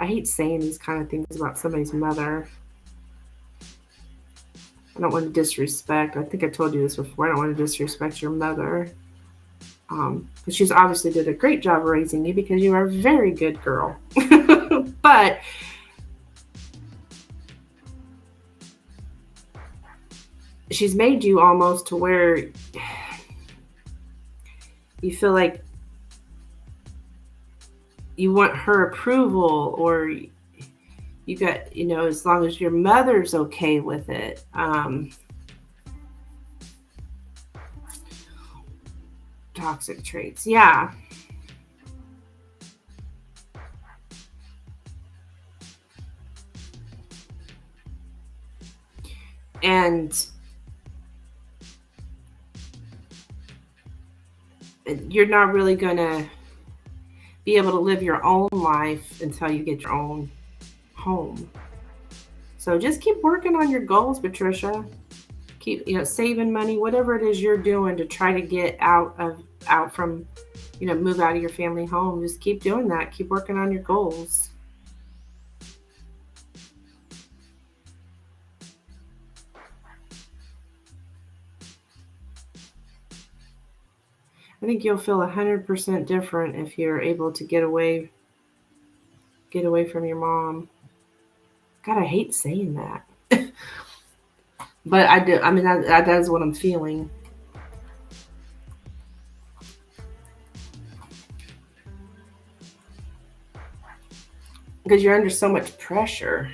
I hate saying these kind of things about somebody's mother. I don't want to disrespect. I think I told you this before. I don't want to disrespect your mother. But she's obviously did a great job raising you because you are a very good girl. But she's made you almost to where you feel like you want her approval, or you got, as long as your mother's okay with it. Toxic traits. Yeah. And you're not really going to be able to live your own life until you get your own home. So just keep working on your goals, Patricia. Keep, saving money, whatever it is you're doing to try to get out from, move out of your family home. Just keep doing that. Keep working on your goals. I think you'll feel 100% different if you're able to get away from your mom. God, I hate saying that. But I do. That is what I'm feeling. Because you're under so much pressure.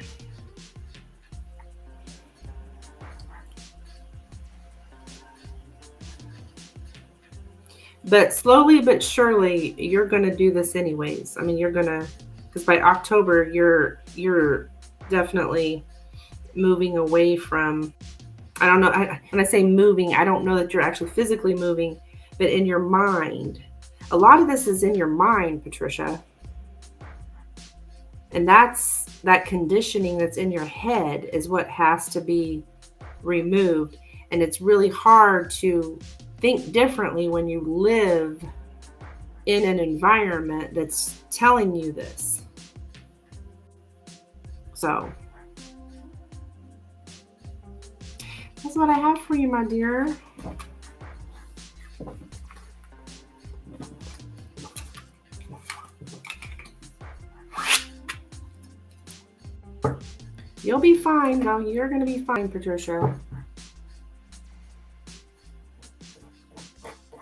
But slowly but surely, you're going to do this anyways. You're going to, because by October, you're definitely moving away from, I don't know, when I say moving, I don't know that you're actually physically moving, but in your mind. A lot of this is in your mind, Patricia. And that conditioning that's in your head is what has to be removed. And it's really hard to think differently when you live in an environment that's telling you this. So that's what I have for you, my dear. You'll be fine, though. You're going to be fine, Patricia.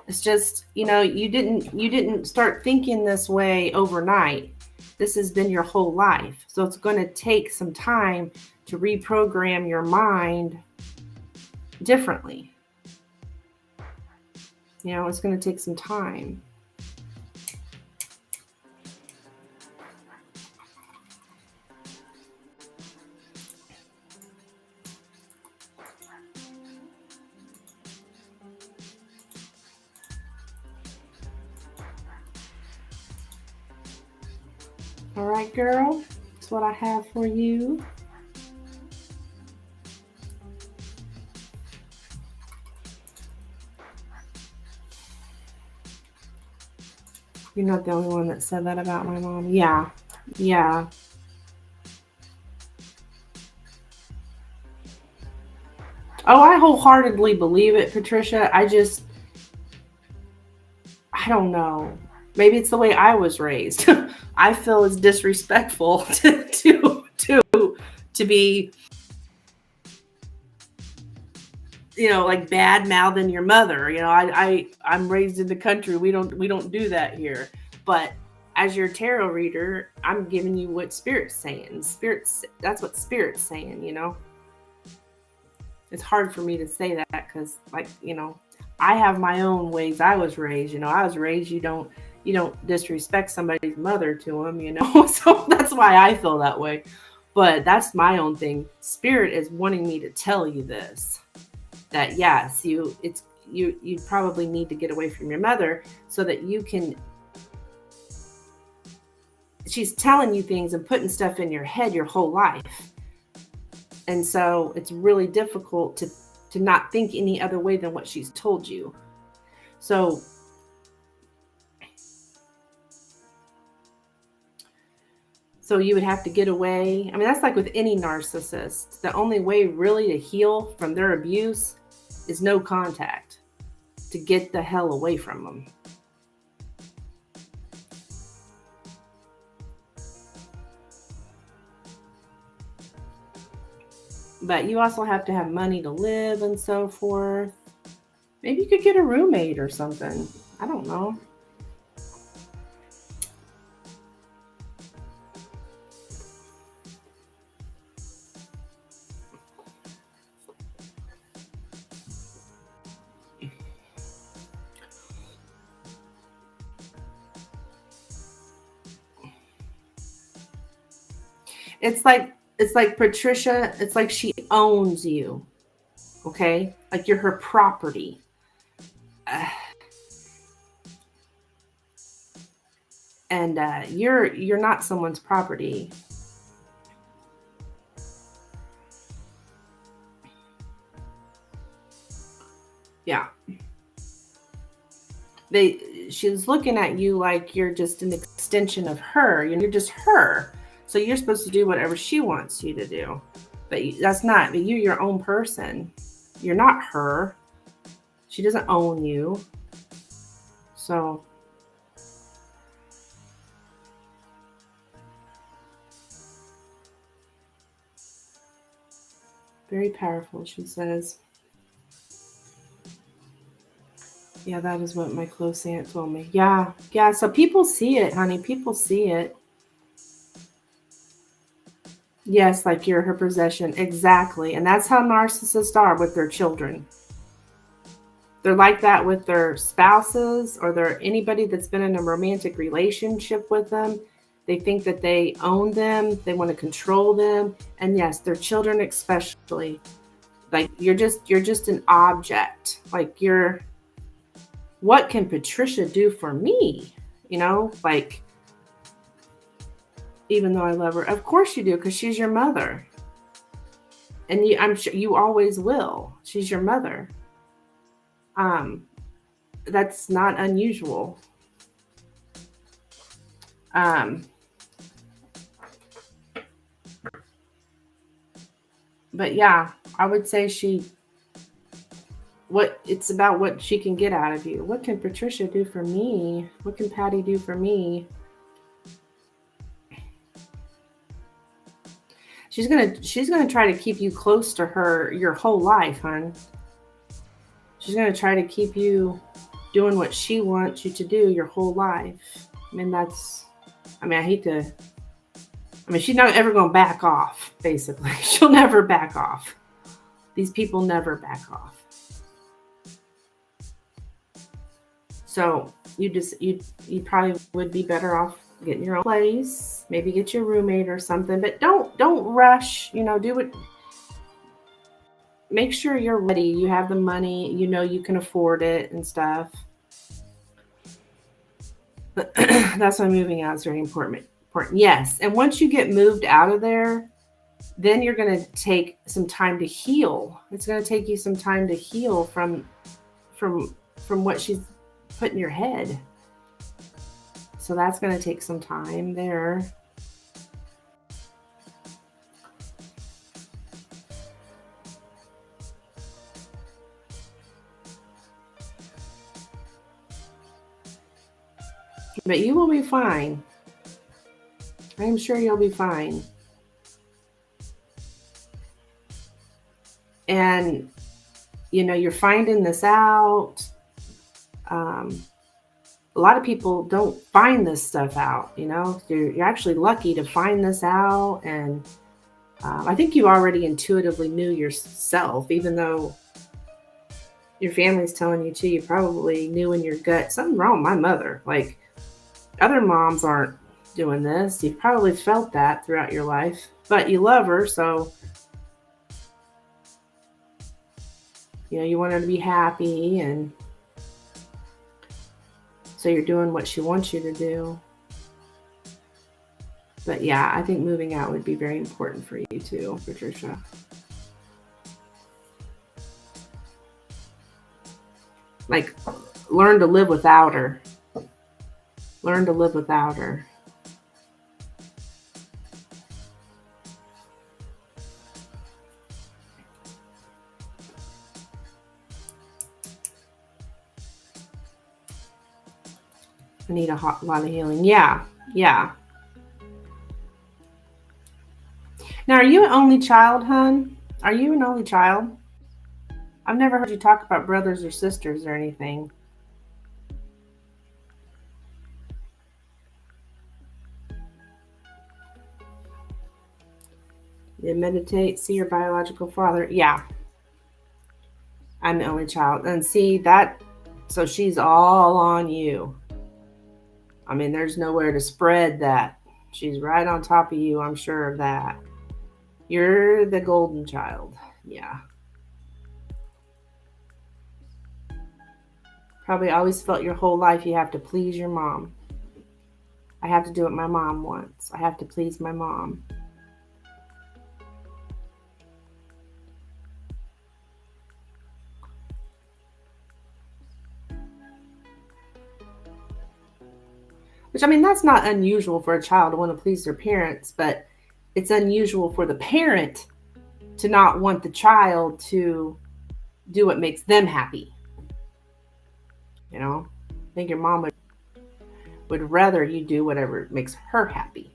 It's just, you didn't start thinking this way overnight. This has been your whole life. So it's going to take some time to reprogram your mind differently. It's going to take some time. All right, girl. That's what I have for you. You're not the only one that said that about my mom. Yeah. Oh, I wholeheartedly believe it, Patricia. I don't know. Maybe it's the way I was raised. I feel it's disrespectful to be, like bad mouthing your mother. I'm raised in the country. We don't do that here. But as your tarot reader, I'm giving you what Spirit's saying. That's what Spirit's saying. It's hard for me to say that because, I have my own ways I was raised. I was raised you don't disrespect somebody's mother to them. So that's why I feel that way. But that's my own thing. Spirit is wanting me to tell you this. That yes, you probably need to get away from your mother so that you can. She's telling you things and putting stuff in your head your whole life. And so it's really difficult to not think any other way than what she's told you. So you would have to get away. I mean, that's like with any narcissist. The only way really to heal from their abuse is no contact, to get the hell away from them. But you also have to have money to live and so forth. Maybe you could get a roommate or something. I don't know. It's like Patricia, it's like she owns you. Okay? Like you're her property. And you're not someone's property. Yeah. She's looking at you like you're just an extension of her. You're just her. So you're supposed to do whatever she wants you to do. But that's not. But you're your own person. You're not her. She doesn't own you. So very powerful, she says. Yeah, that is what my close aunt told me. Yeah. So people see it, honey. People see it. Yes, like you're her possession. Exactly. And that's how narcissists are with their children. They're like that with their spouses or anybody that's been in a romantic relationship with them. They think that they own them. They want to control them. And yes, their children especially. Like you're just an object. Like what can Patricia do for me? Like, even though I love her, of course you do, because she's your mother. And I'm sure you always will. She's your mother. That's not unusual. But yeah, I would say it's about what she can get out of you. What can Patricia do for me? What can Patty do for me? She's gonna try to keep you close to her your whole life, hon. She's gonna try to keep you doing what she wants you to do your whole life. I mean, she's not ever gonna back off, basically. She'll never back off. These people never back off. So you probably would be better off getting your own place, maybe get your roommate or something, but don't rush, do it. Make sure you're ready. You have the money, you can afford it and stuff. That's why moving out is very important. Yes. And once you get moved out of there, then you're going to take some time to heal. It's going to take you some time to heal from what she's put in your head. So that's going to take some time there. But you will be fine. I'm sure you'll be fine. And, you're finding this out. A lot of people don't find this stuff out, You're actually lucky to find this out. And I think you already intuitively knew yourself, even though your family's telling you to. You probably knew in your gut, something wrong with my mother. Like, other moms aren't doing this. You've probably felt that throughout your life, but you love her, so you want her to be happy, and so you're doing what she wants you to do. But yeah, I think moving out would be very important for you too, Patricia. Like, learn to live without her. Learn to live without her. I need a lot of healing. Yeah. Now, are you an only child, hon? Are you an only child? I've never heard you talk about brothers or sisters or anything. You meditate, see your biological father. Yeah. I'm the only child. And see that, so she's all on you. I mean, there's nowhere to spread that. She's right on top of you, I'm sure of that. You're the golden child. Yeah. Probably always felt your whole life you have to please your mom. I have to do what my mom wants. I have to please my mom. Which, I mean, that's not unusual for a child to want to please their parents, but it's unusual for the parent to not want the child to do what makes them happy. I think your mom would rather you do whatever makes her happy.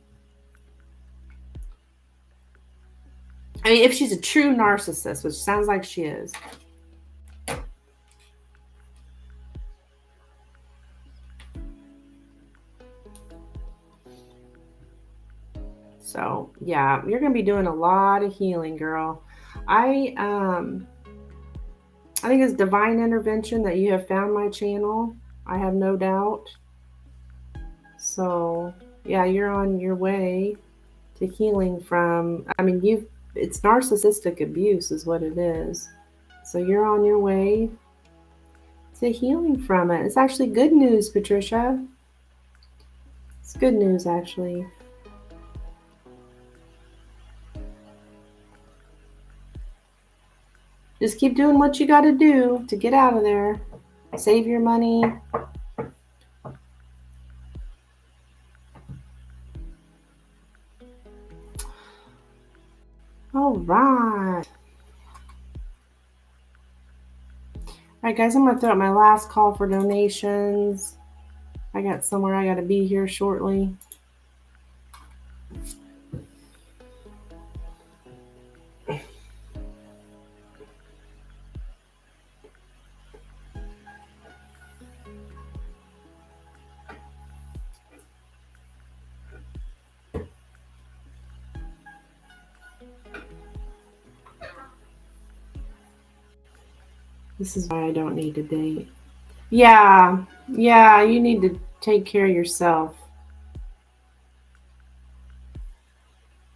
I mean, if she's a true narcissist, which sounds like she is. So, yeah, you're going to be doing a lot of healing, girl. I think it's divine intervention that you have found my channel. I have no doubt. So, yeah, you're on your way to healing from, it's narcissistic abuse is what it is. So you're on your way to healing from it. It's actually good news, Patricia. It's good news, actually. Just keep doing what you got to do to get out of there. Save your money. right. All right, guys, I'm going to throw out my last call for donations. I got somewhere I got to be here shortly. This is why I don't need to date. Yeah, you need to take care of yourself.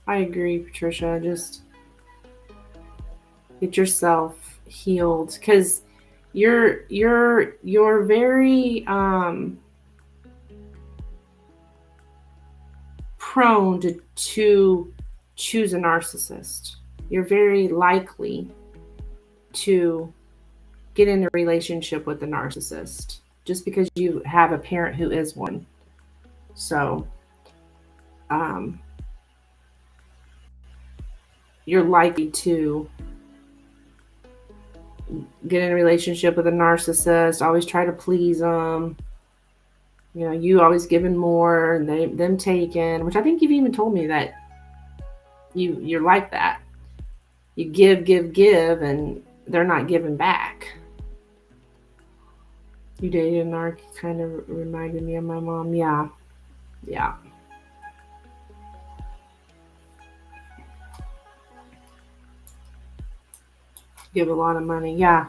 I agree, Patricia. Just get yourself healed, because you're very prone to choose a narcissist. You're very likely to get in a relationship with a narcissist just because you have a parent who is one. So you're likely to get in a relationship with a narcissist, always try to please them. You know, you always giving more and them taking, which I think you've even told me that you're like that. You give, and they're not giving back. You dated a narc, kind of reminded me of my mom. Yeah. Give a lot of money. Yeah.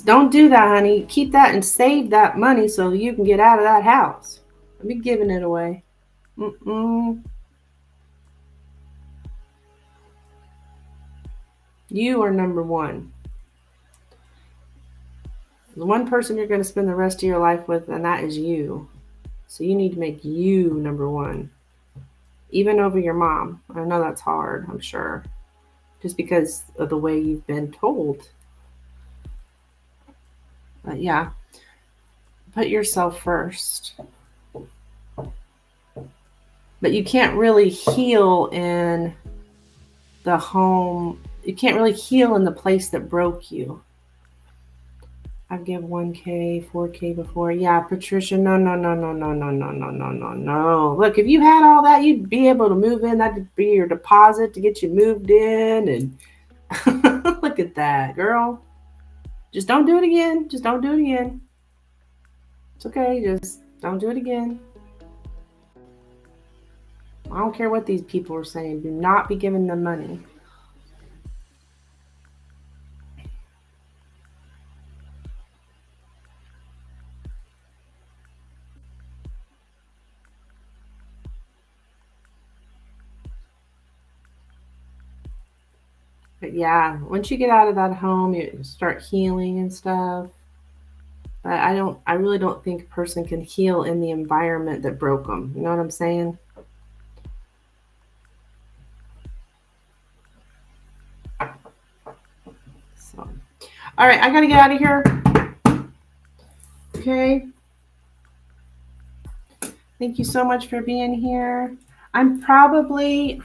Don't do that, honey. Keep that and save that money so you can get out of that house. Don't be giving it away. You are number one. The one person you're going to spend the rest of your life with, and that is you. So you need to make you number one. Even over your mom. I know that's hard, I'm sure. Just because of the way you've been told. But yeah, put yourself first. But you can't really heal in the home. You can't really heal in the place that broke you. I've given 1K, 4K before. Yeah, Patricia, no. Look, if you had all that, you'd be able to move in. That'd be your deposit to get you moved in. And look at that, girl. Just don't do it again. It's okay. Just don't do it again. I don't care what these people are saying. Do not be giving them money. But yeah, once you get out of that home, you start healing and stuff. But I really don't think a person can heal in the environment that broke them. You know what I'm saying? So, all right, I got to get out of here. Okay. Thank you so much for being here. I'm probably,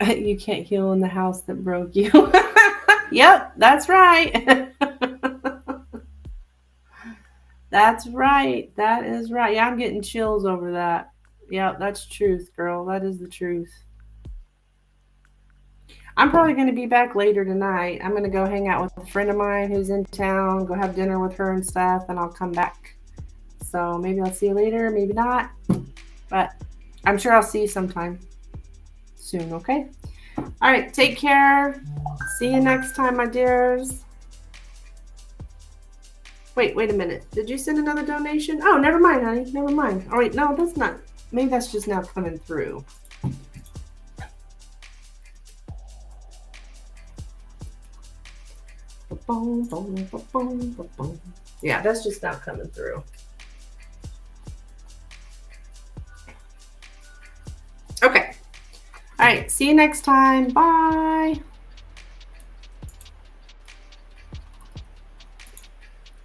you can't heal in the house that broke you. Yep, that's right. That's right. That is right. Yeah, I'm getting chills over that. Yeah, that's truth, girl. That is the truth. I'm probably going to be back later tonight. I'm going to go hang out with a friend of mine who's in town, go have dinner with her and stuff, and I'll come back. So maybe I'll see you later, maybe not. But I'm sure I'll see you sometime soon, okay? All right, take care. See you next time, my dears. Wait a minute. Did you send another donation? Oh, never mind, honey. Never mind. Oh, wait, no, that's not. Maybe that's just now coming through. Yeah, that's just now coming through. Okay. All right. See you next time. Bye.